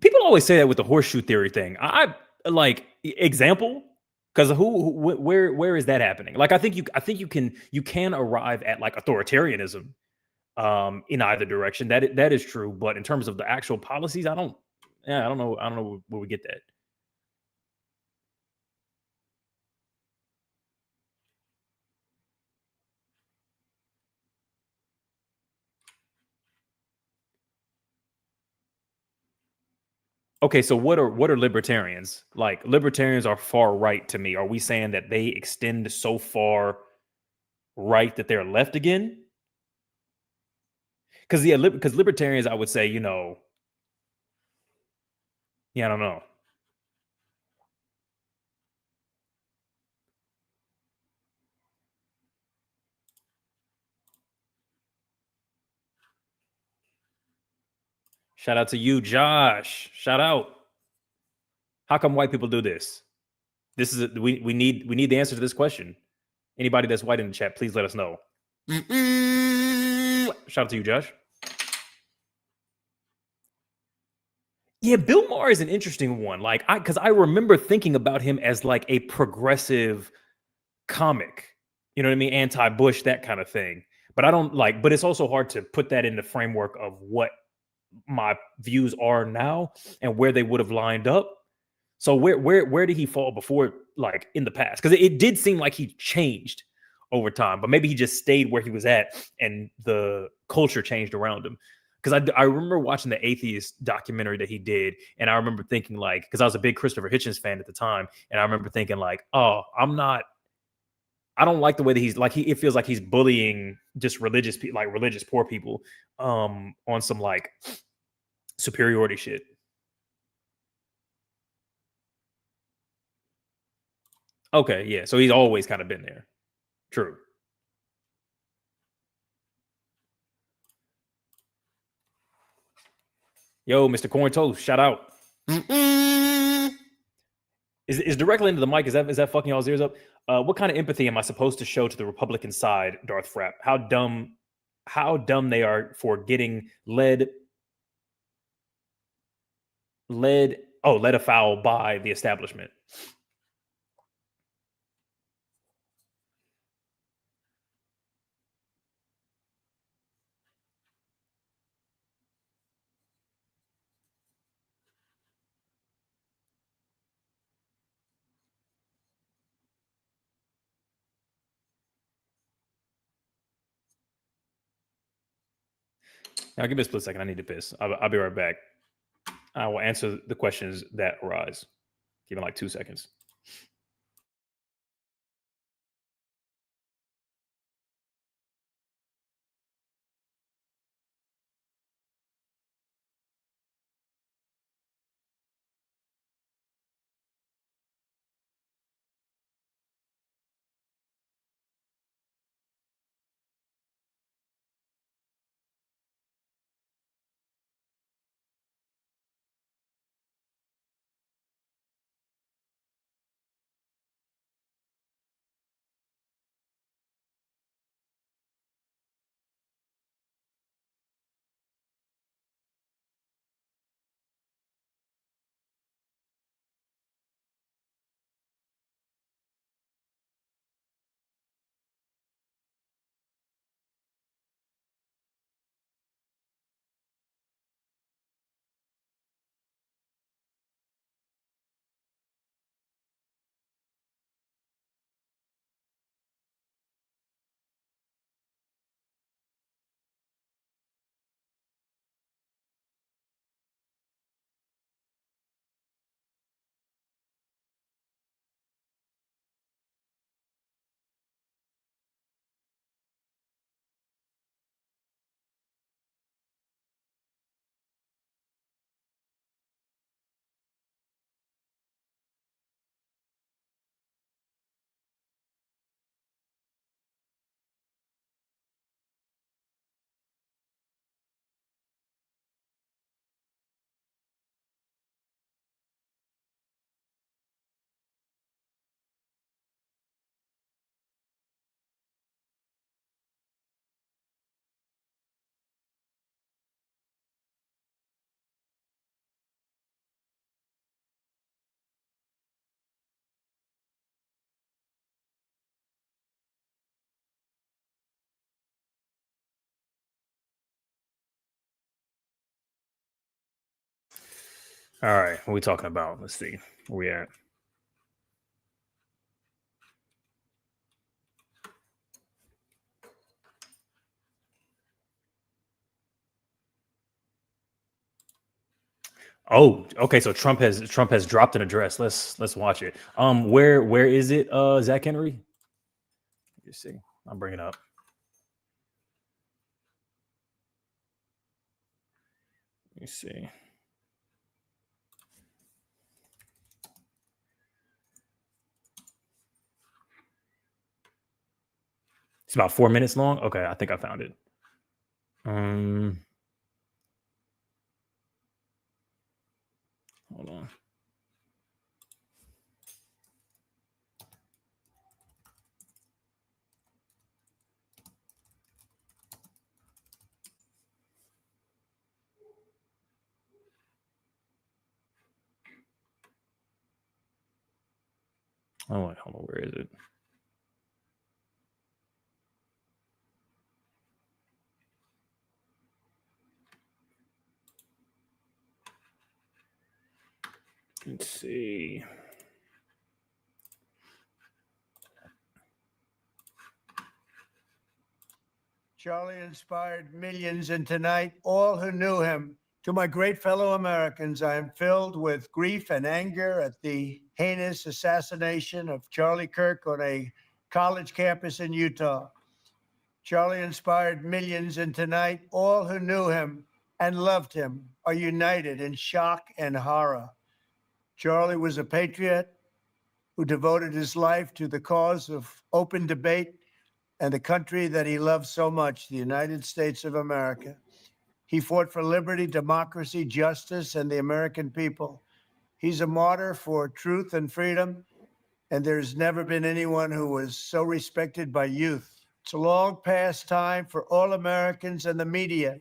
People always say that with the horseshoe theory thing. I like example because where is that happening? Like I think you can arrive at like authoritarianism in either direction. That is true, but in terms of the actual policies, I don't. Yeah, I don't know where we get that. Okay, so what are libertarians? Like libertarians are far right to me. Are we saying that they extend so far right that they're left again? Because yeah, because libertarians, I would say, yeah, I don't know. Shout out to you, Josh. Shout out. How come white people do this? This is we need the answer to this question. Anybody that's white in the chat, please let us know. Shout out to you, Josh. Yeah, Bill Maher is an interesting one. Like because I remember thinking about him as like a progressive comic. You know what I mean? Anti-Bush, that kind of thing. But I don't like. But it's also hard to put that in the framework of what my views are now and where they would have lined up. So where did he fall before, like in the past? Because it did seem like he changed over time, but maybe he just stayed where he was at, and the culture changed around him. Because I remember watching the atheist documentary that he did, and I remember thinking like, because I was a big Christopher Hitchens fan at the time, and I remember thinking like, oh, I don't like the way that he's like it feels like he's bullying just religious people, like religious poor people, on some like superiority shit. Okay, yeah. So he's always kind of been there. True. Yo, Mr. Corn Toast, shout out. Is directly into the mic? Is that fucking y'all's ears up? What kind of empathy am I supposed to show to the Republican side, Darth Frapp? How dumb they are for getting led afoul by the establishment. Now give me a split second. I need to piss. I'll be right back. I will answer the questions that arise. Give me like 2 seconds. All right, what are we talking about? Let's see where we at. Oh, okay. So Trump has dropped an address. Let's watch it. Where is it? Zach Henry. You see, I'll bring it up. Let me see. It's about 4 minutes long. Okay, I think I found it. Hold on. Oh wait, hold on. Where is it? Let's see.
Charlie inspired millions, and tonight, all who knew him. To my great fellow Americans, I am filled with grief and anger at the heinous assassination of Charlie Kirk on a college campus in Utah. Charlie inspired millions, and tonight, all who knew him and loved him are united in shock and horror. Charlie was a patriot who devoted his life to the cause of open debate and the country that he loved so much, the United States of America. He fought for liberty, democracy, justice, and the American people. He's a martyr for truth and freedom, and there's never been anyone who was so respected by youth. It's a long past time for all Americans and the media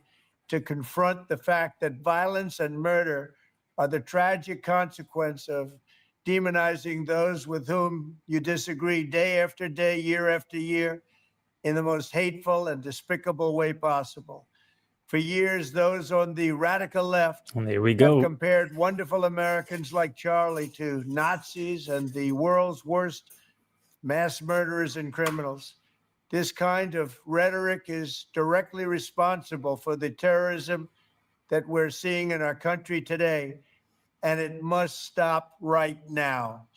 to confront the fact that violence and murder are the tragic consequence of demonizing those with whom you disagree day after day, year after year, in the most hateful and despicable way possible. For years, those on the radical left
And there we
have
go.
compared wonderful Americans like Charlie to Nazis and the world's worst mass murderers and criminals. This kind of rhetoric is directly responsible for the terrorism that we're seeing in our country today, and it must stop right now.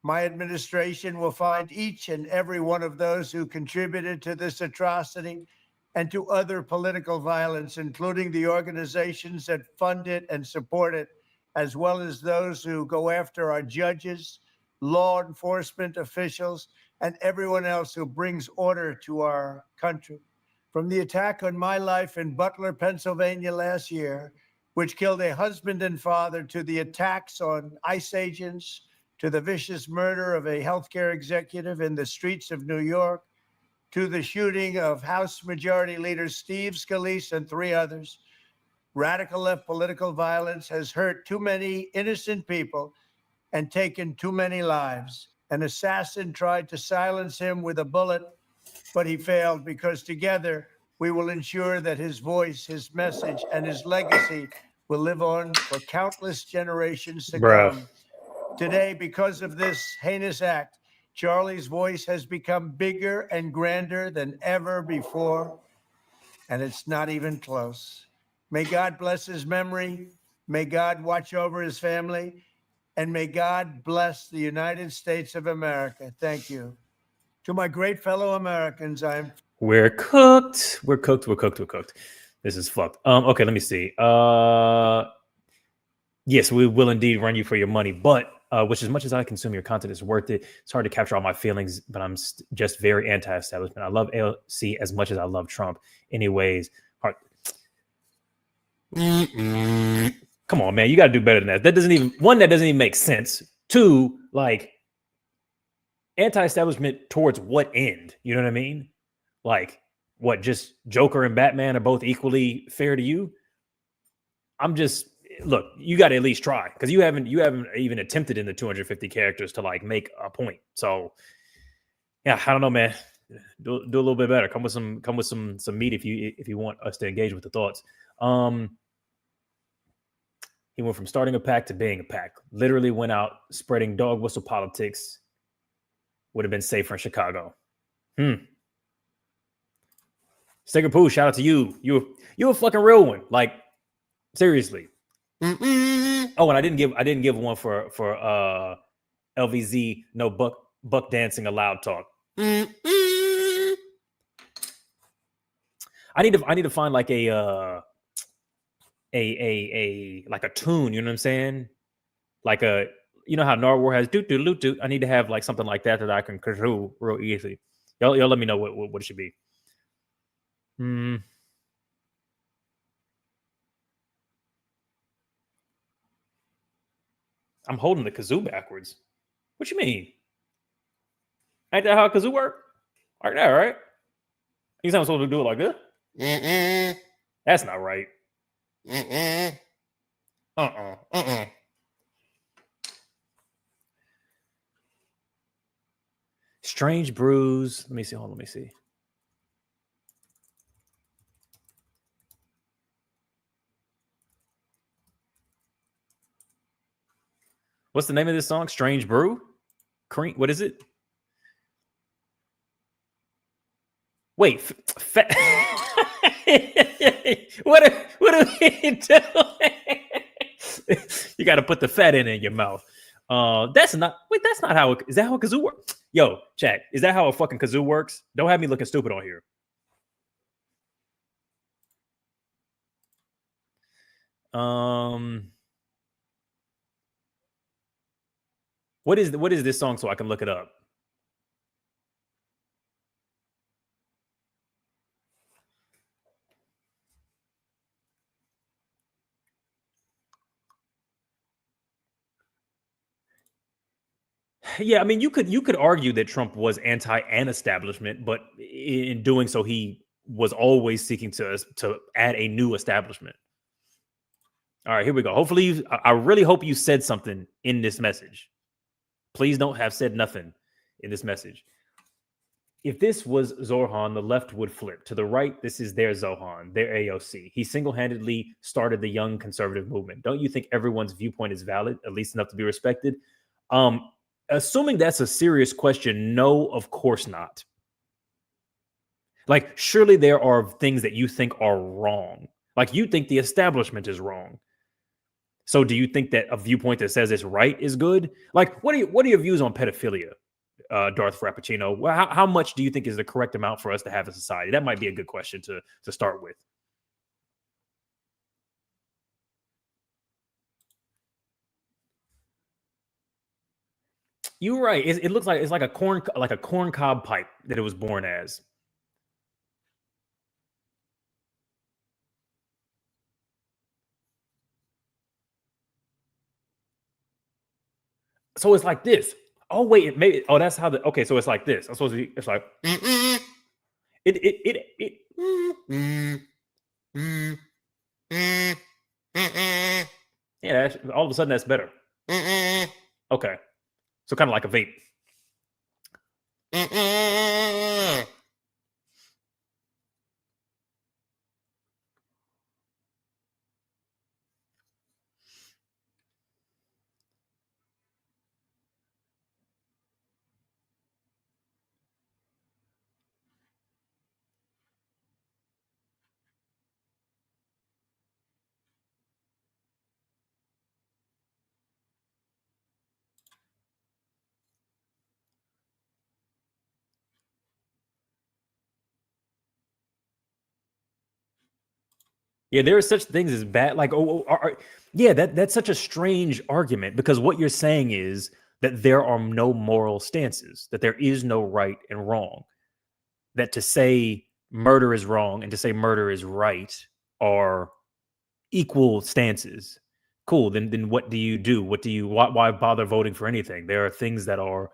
My administration will find each and every one of those who contributed to this atrocity and to other political violence, including the organizations that fund it and support it, as well as those who go after our judges, law enforcement officials, and everyone else who brings order to our country. From the attack on my life in Butler, Pennsylvania last year, which killed a husband and father, to the attacks on ICE agents, to the vicious murder of a healthcare executive in the streets of New York, to the shooting of House Majority Leader Steve Scalise and 3 others. Radical left political violence has hurt too many innocent people and taken too many lives. An assassin tried to silence him with a bullet, but he failed, because together we will ensure that his voice, his message, and his legacy will live on for countless generations to come. Today, because of this heinous act, Charlie's voice has become bigger and grander than ever before, and it's not even close. May God bless his memory. May God watch over his family, and may God bless the United States of America. Thank you. To my great fellow Americans,
We're cooked. We're cooked. We're cooked. We're cooked. This is fucked. Okay, let me see. Yes, we will indeed run you for your money, but which, as much as I consume your content, is worth it. It's hard to capture all my feelings, but I'm just very anti-establishment. I love AOC as much as I love Trump. Anyways, hard. Come on, man, you got to do better than that. That doesn't even make sense. 2, like, anti-establishment towards what end? You know what I mean? Like, what? Just Joker and Batman are both equally fair to you? Look, you got to at least try, because you haven't even attempted in the 250 characters to like make a point. So yeah, I don't know, man. Do a little bit better. Come with some meat if you want us to engage with the thoughts. He went from starting a pack to being a pack. Literally went out spreading dog whistle politics. Would have been safer in Chicago. Sticker Pooh, shout out to you. You a fucking real one. Like, seriously. Oh, and I didn't give one for LVZ, no buck dancing allowed talk. I need to find like a like a tune, you know what I'm saying? Like you know how Narwhal has doot doot doot doot. I need to have like something like that I can control real easily. Y'all let me know what it should be. I'm holding the kazoo backwards. What you mean? Ain't that how a kazoo work? Like that, right? You I'm supposed to do it like this? That's not right. Strange Brews. Let me see. Hold on, let me see. What's the name of this song? Strange Brew? Cream? What is it? Wait, fat. what are we doing? You got to put the fat in your mouth. That's not how. Is that how a kazoo works? Yo, chat. Is that how a fucking kazoo works? Don't have me looking stupid on here. What is this song so I can look it up? Yeah, I mean, you could argue that Trump was anti an establishment, but in doing so, he was always seeking to add a new establishment. All right, here we go. Hopefully, I really hope you said something in this message. Please don't have said nothing in this message. If this was Zohan, the left would flip. To the right, this is their Zohan, their AOC. He single-handedly started the young conservative movement. Don't you think everyone's viewpoint is valid, at least enough to be respected? Assuming that's a serious question, no, of course not. Like, surely there are things that you think are wrong. Like, you think the establishment is wrong. So do you think that a viewpoint that says it's right is good? Like, what are your views on pedophilia, Darth Frappuccino? Well, how much do you think is the correct amount for us to have in society? That might be a good question to start with. You're right. It looks like it's like a corn cob pipe that it was born as. So it's like this. Oh wait, that's how okay. So it's like this. I'm supposed to be. It's like Yeah. All of a sudden, that's better. Okay. So kind of like a vape. Yeah, there are such things as bad. Like, yeah, that's such a strange argument because what you're saying is that there are no moral stances, that there is no right and wrong, that to say murder is wrong and to say murder is right are equal stances. Cool. Then what do you do? Why bother voting for anything? There are things that are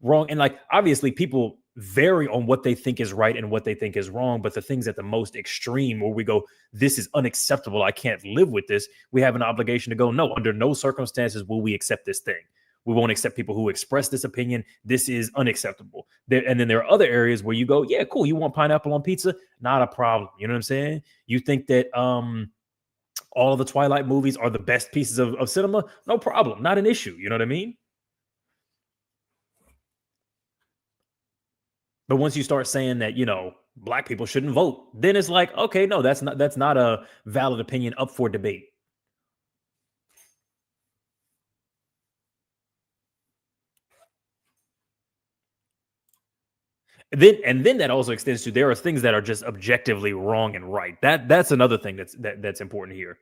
wrong. And like, obviously people vary on what they think is right and what they think is wrong. But the things at the most extreme where we go, this is unacceptable, I can't live with this, we have an obligation to go, no, under no circumstances will we accept this thing. We won't accept people who express this opinion. This is unacceptable. And then there are other areas where you go, yeah, cool. You want pineapple on pizza? Not a problem. You know what I'm saying? You think that all of the Twilight movies are the best pieces of cinema, no problem, not an issue. You know what I mean? But once you start saying that, black people shouldn't vote, then it's like, okay, no, that's not a valid opinion up for debate. And then that also extends to there are things that are just objectively wrong and right. That's another thing that's important here.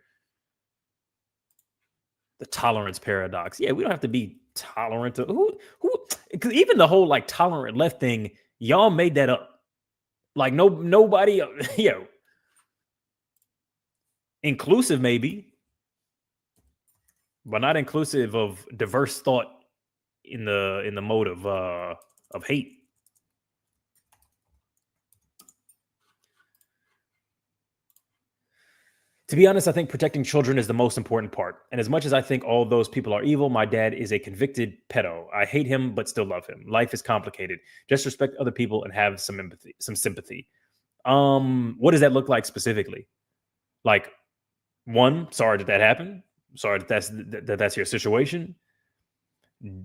The tolerance paradox. Yeah, we don't have to be tolerant to who because even the whole like tolerant left thing, y'all made that up. Like nobody inclusive maybe, but not inclusive of diverse thought in the mode of hate. To be honest, I think protecting children is the most important part. And as much as I think all those people are evil, my dad is a convicted pedo. I hate him, but still love him. Life is complicated. Just respect other people and have some empathy, some sympathy. What does that look like specifically? Like, one, sorry that happened. Sorry that's your situation.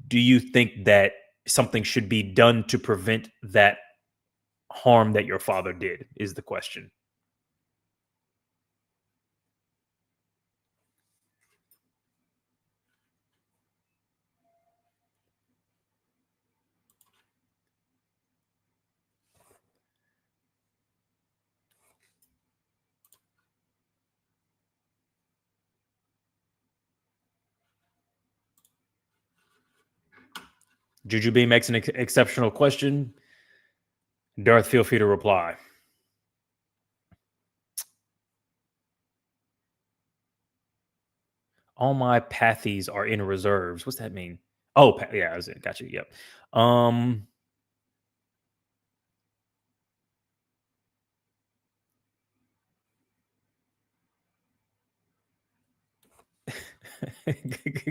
Do you think that something should be done to prevent that harm that your father did? Is the question. Juju B makes an exceptional question. Darth, feel free to reply. All my pathies are in reserves. What's that mean? Oh, yeah, I was it. Got you. Yep.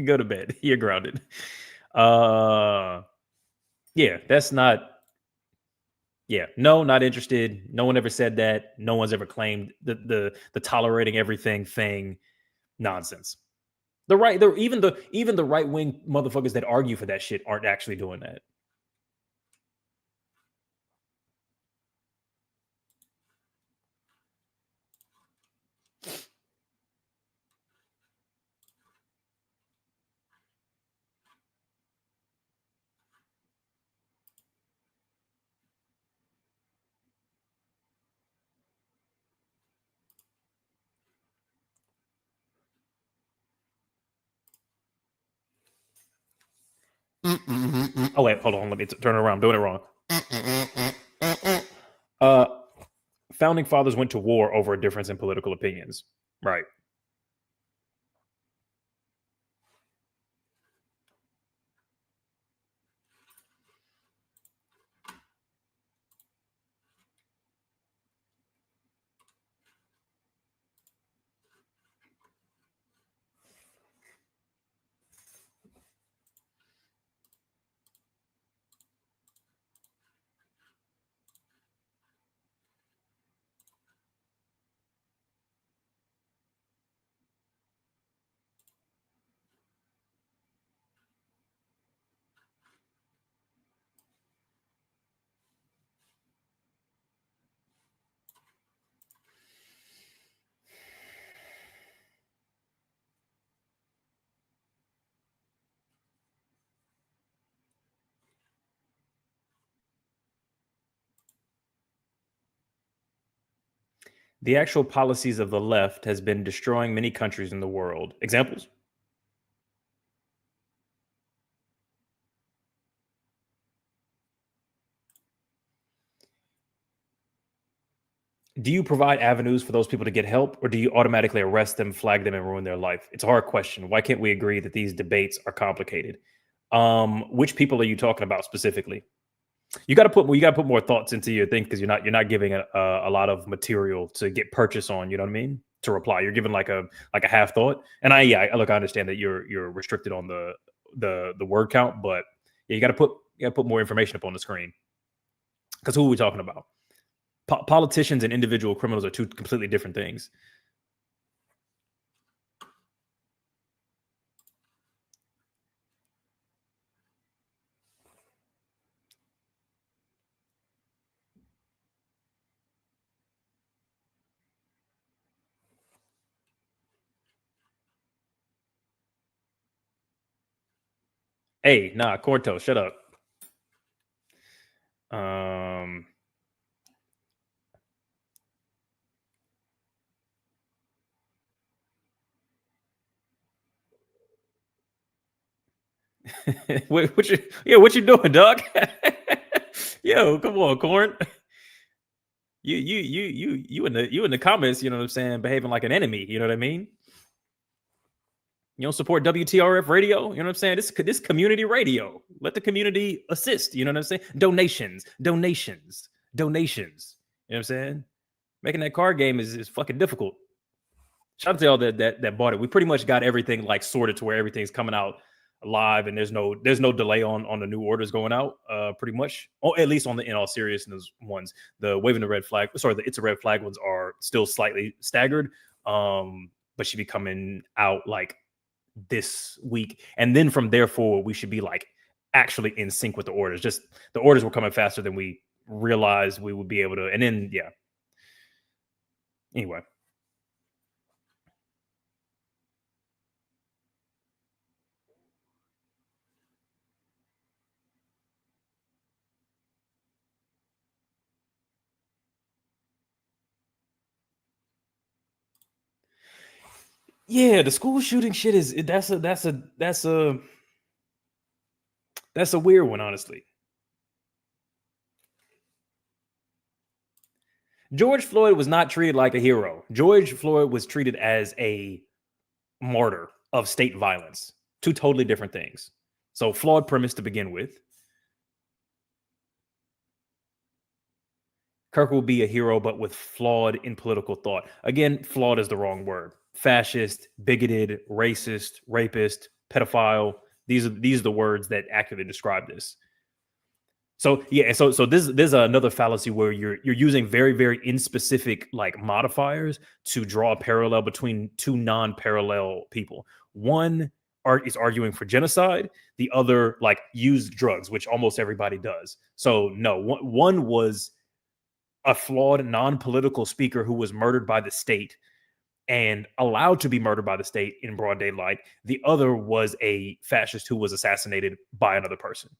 Go to bed. You're grounded. Yeah, that's not. Yeah, no, not interested. No one ever said that. No one's ever claimed the tolerating everything thing. Nonsense. Even the right wing motherfuckers that argue for that shit aren't actually doing that. Oh wait, hold on. Let me turn it around. I'm doing it wrong. Founding fathers went to war over a difference in political opinions. Right. The actual policies of the left has been destroying many countries in the world. Examples? Do you provide avenues for those people to get help, or do you automatically arrest them, flag them, and ruin their life? It's a hard question. Why can't we agree that these debates are complicated? Which people are you talking about specifically? You got to put more thoughts into your thing because you're not giving a lot of material to get purchase on. You know what I mean? To reply, you're giving like a half thought. And I understand that you're restricted on the word count, but yeah, you got to put more information up on the screen. Because who are we talking about? Politicians and individual criminals are two completely different things. Hey, nah, Corto, shut up. Um, what you doing, dog? Yo, come on, Corn. You in the comments, you know what I'm saying, behaving like an enemy, you know what I mean? You don't support WTRF radio, you know what I'm saying? This community radio. Let the community assist, you know what I'm saying? Donations. You know what I'm saying? Making that card game is fucking difficult. Shout out to all that bought it. We pretty much got everything like sorted to where everything's coming out live, and there's no delay on the new orders going out. Pretty much, at least on the in all seriousness ones. The waving the red flag, sorry, the it's a red flag ones are still slightly staggered, but should be coming out like this week, and then from there forward, we should be like actually in sync with the orders. Just the orders were coming faster than we realized we would be able to, and then yeah. Anyway. Yeah, the school shooting shit is that's a weird one, honestly. George Floyd was not treated like a hero. George Floyd was treated as a martyr of state violence. Two totally different things. So flawed premise to begin with. Kirk will be a hero, but with flawed in political thought. Again, flawed is the wrong word. Fascist, bigoted, racist, rapist, pedophile. These are the words that accurately describe this. So yeah, so this there's another fallacy where you're using very very inspecific like modifiers to draw a parallel between two non-parallel people. One is arguing for genocide, the other like used drugs, which almost everybody does. So no, one was a flawed non-political speaker who was murdered by the state and allowed to be murdered by the state in broad daylight. The other was a fascist who was assassinated by another person.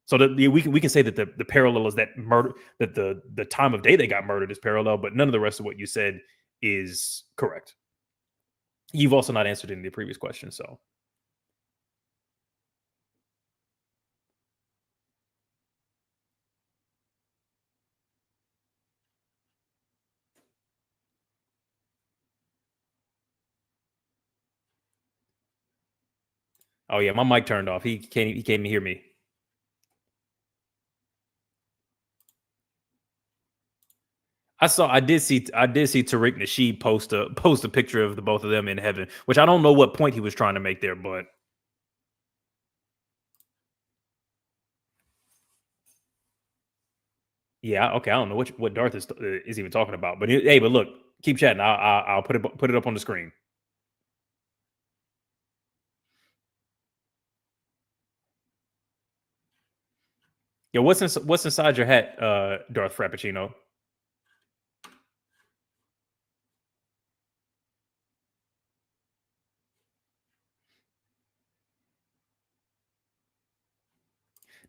So we can say that the parallel is that murder, that the time of day they got murdered is parallel, but none of the rest of what you said is correct. You've also not answered any of the previous questions, so oh yeah, my mic turned off. He can't even hear me. I did see Tariq Nasheed post a picture of the both of them in heaven, which I don't know what point he was trying to make there, but yeah, okay, I don't know what Darth is even talking about, but hey, but look, keep chatting. I'll put it up on the screen. Yo, what's inside your hat, Darth Frappuccino?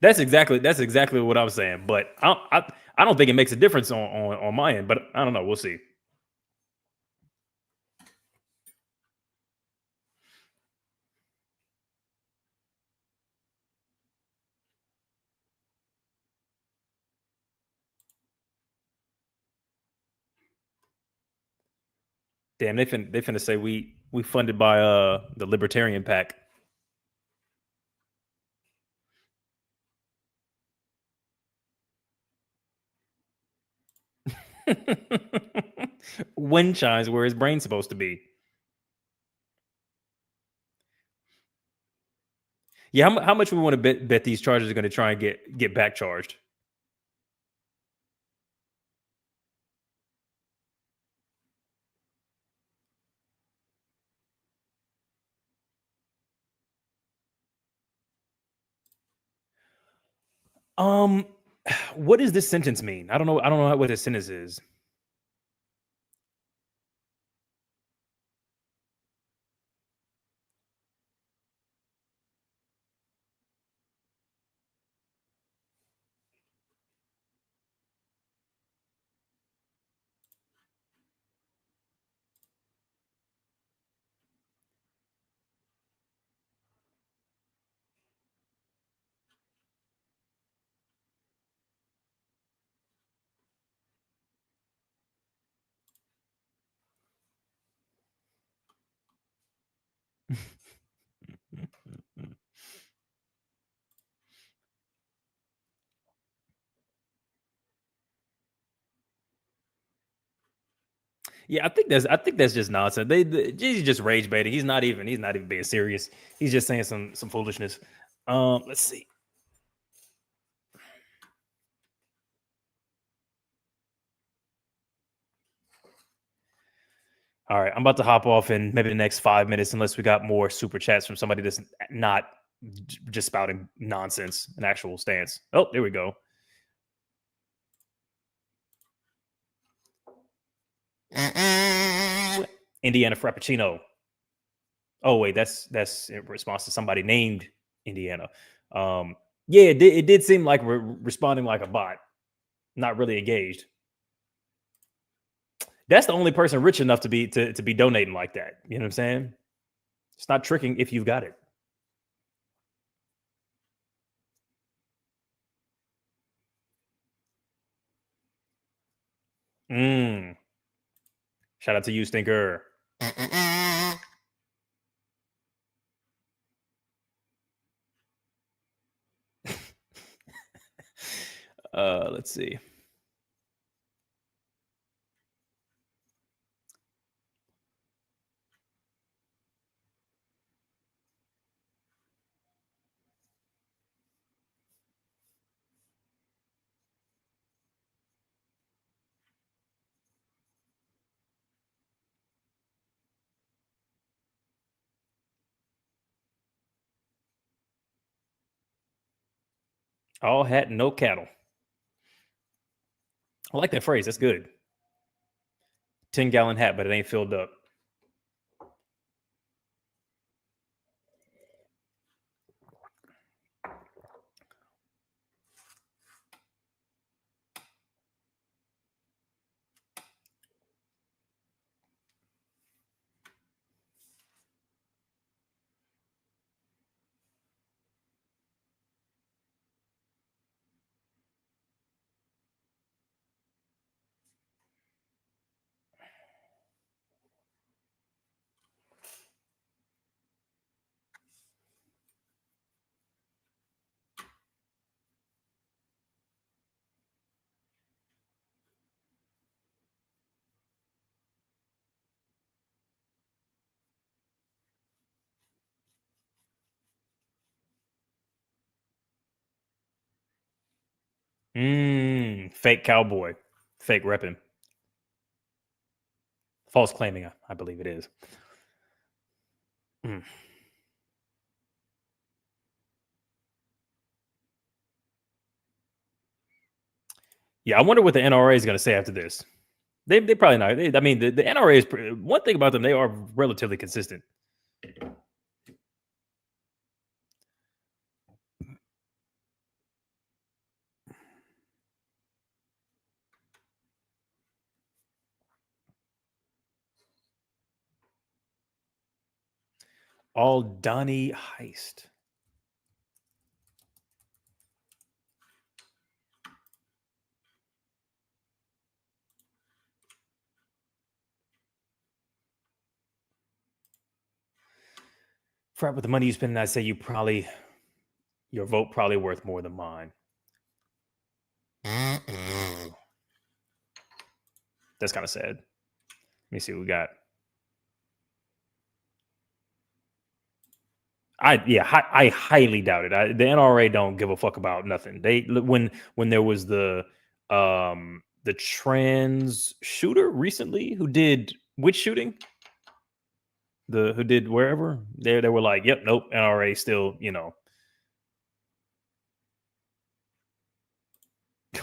That's exactly what I'm saying. But I don't think it makes a difference on my end. But I don't know. We'll see. Damn, they finna say we funded by the Libertarian Pack. Wind chimes where his brain's supposed to be. Yeah, how much we want to bet these charges are going to try and get back charged? Um, what does this sentence mean? I don't know. I don't know what this sentence is. Yeah, I think that's just nonsense. He's just rage baiting. He's not even being serious. He's just saying some foolishness. Let's see. All right, I'm about to hop off in maybe the next 5 minutes, unless we got more super chats from somebody that's not just spouting nonsense, an actual stance. Oh, there we go. Indiana Frappuccino. Oh wait, that's in response to somebody named Indiana. Yeah, it did seem like we're responding like a bot, not really engaged. That's the only person rich enough to be donating like that. You know what I'm saying? It's not tricking if you've got it. Mm. Shout out to you, Stinker. Let's see. All hat, no cattle. I like that phrase. That's good. 10-gallon hat, but it ain't filled up. Fake cowboy. Fake repping. False claiming, I believe it is. Mm. Yeah, I wonder what the NRA is going to say after this. They probably not. I mean, the NRA is one thing about them. They are relatively consistent. All Donnie heist. Frat, with the money you spend, I say your vote probably worth more than mine. That's kind of sad. Let me see what we got. I highly doubt it. The NRA don't give a fuck about nothing. They when there was the trans shooter recently who did which shooting, who did wherever, they were like, yep, nope, NRA still,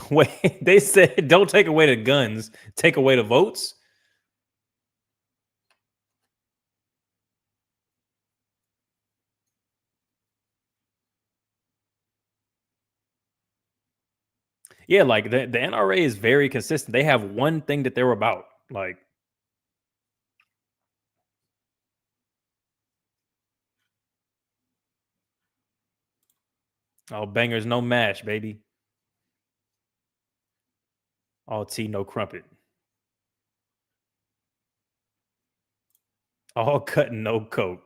wait, they said don't take away the guns, take away the votes. Yeah, like the NRA is very consistent. They have one thing that they're about. Like, all bangers, no mash, baby. All tea, no crumpet. All cut, no coke.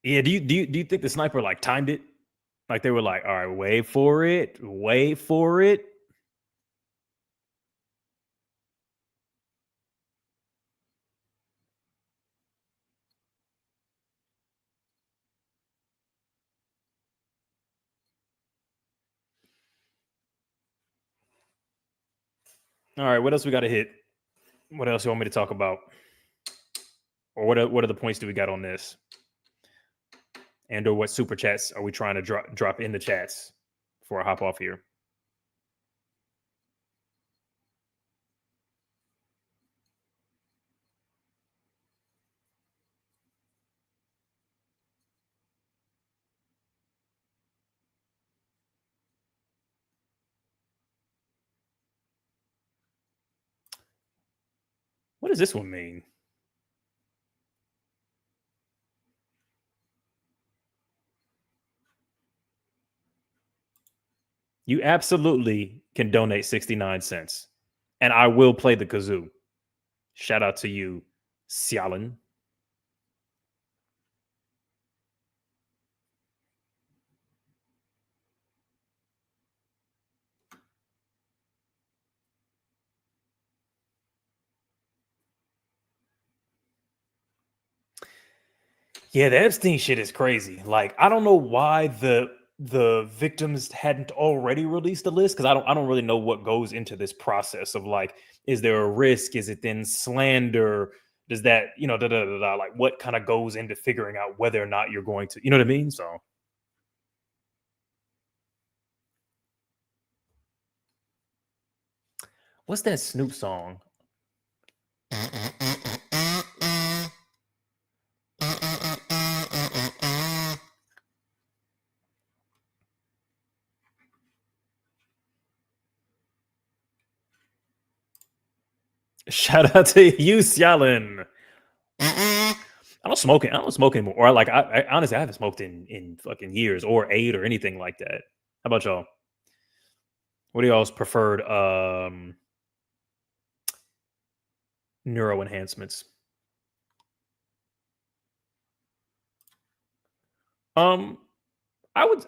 Yeah, do you think the sniper like timed it? Like they were like, all right, wait for it, wait for it. All right, what else we got to hit? What else you want me to talk about? Or what are the points do we got on this? And or what super chats are we trying to drop in the chats before I hop off here? What does this one mean? You absolutely can donate 69 cents. And I will play the kazoo. Shout out to you, Xiaolin. Yeah, the Epstein shit is crazy. Like, I don't know why the victims hadn't already released the list because I don't really know what goes into this process of like, is there a risk? Is it then slander? Does that, da da da da, like what kind of goes into figuring out whether or not you're going to, you know what I mean? So what's that Snoop song? Shout out to you, Xiaolin. I don't smoke it. I don't smoke anymore. Or like I honestly I haven't smoked in fucking years or eight or anything like that. How about y'all? What are y'all's preferred neuro enhancements? Um I would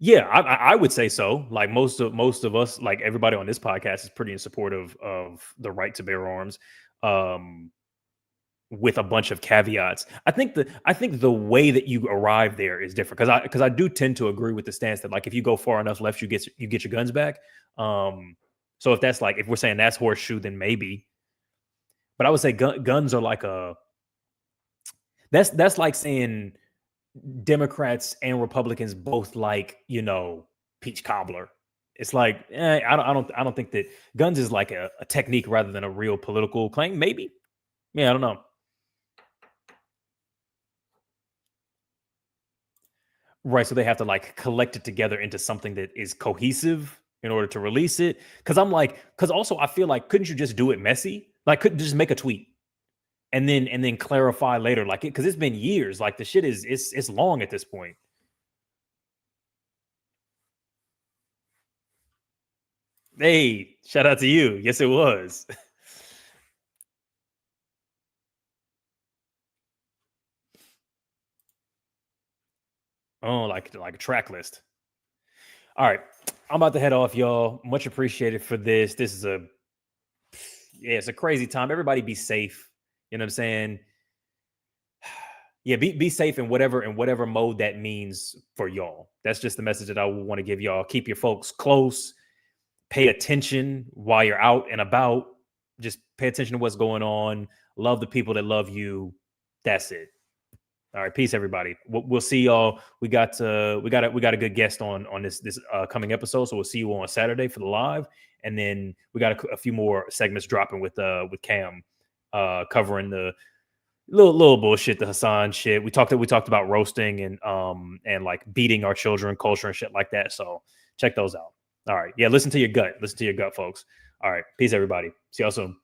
yeah, I would say so. Like most of us, like everybody on this podcast is pretty in support of the right to bear arms. Um with a bunch of caveats. I think the way that you arrive there is different because I do tend to agree with the stance that like if you go far enough left, you get your guns back. So if that's like if we're saying that's horseshoe, then maybe. But I would say guns are like a that's like saying Democrats and Republicans both like peach cobbler. It's like I don't think that guns is like a technique rather than a real political claim. Maybe, yeah, I don't know. Right, so they have to like collect it together into something that is cohesive in order to release it. Because also I feel like couldn't you just do it messy? Like couldn't just make a tweet and then clarify later, like it because it's been years. Like the shit is it's long at this point. Hey, shout out to you. Yes, it was. Oh, like a track list. All right, I'm about to head off, y'all. Much appreciated for this. This is it's a crazy time. Everybody be safe. You know what I'm saying? Yeah, be safe in whatever mode that means for y'all. That's just the message that I want to give y'all. Keep your folks close. Pay attention while you're out and about. Just pay attention to what's going on. Love the people that love you. That's it. All right, peace, everybody. We'll see y'all. We got a good guest on this coming episode, so we'll see you on Saturday for the live, and then we got a few more segments dropping with Cam, covering the little bullshit, the Hassan shit. We talked about roasting and like beating our children, culture and shit like that. So check those out. All right, yeah, listen to your gut, folks. All right, peace, everybody. See y'all soon.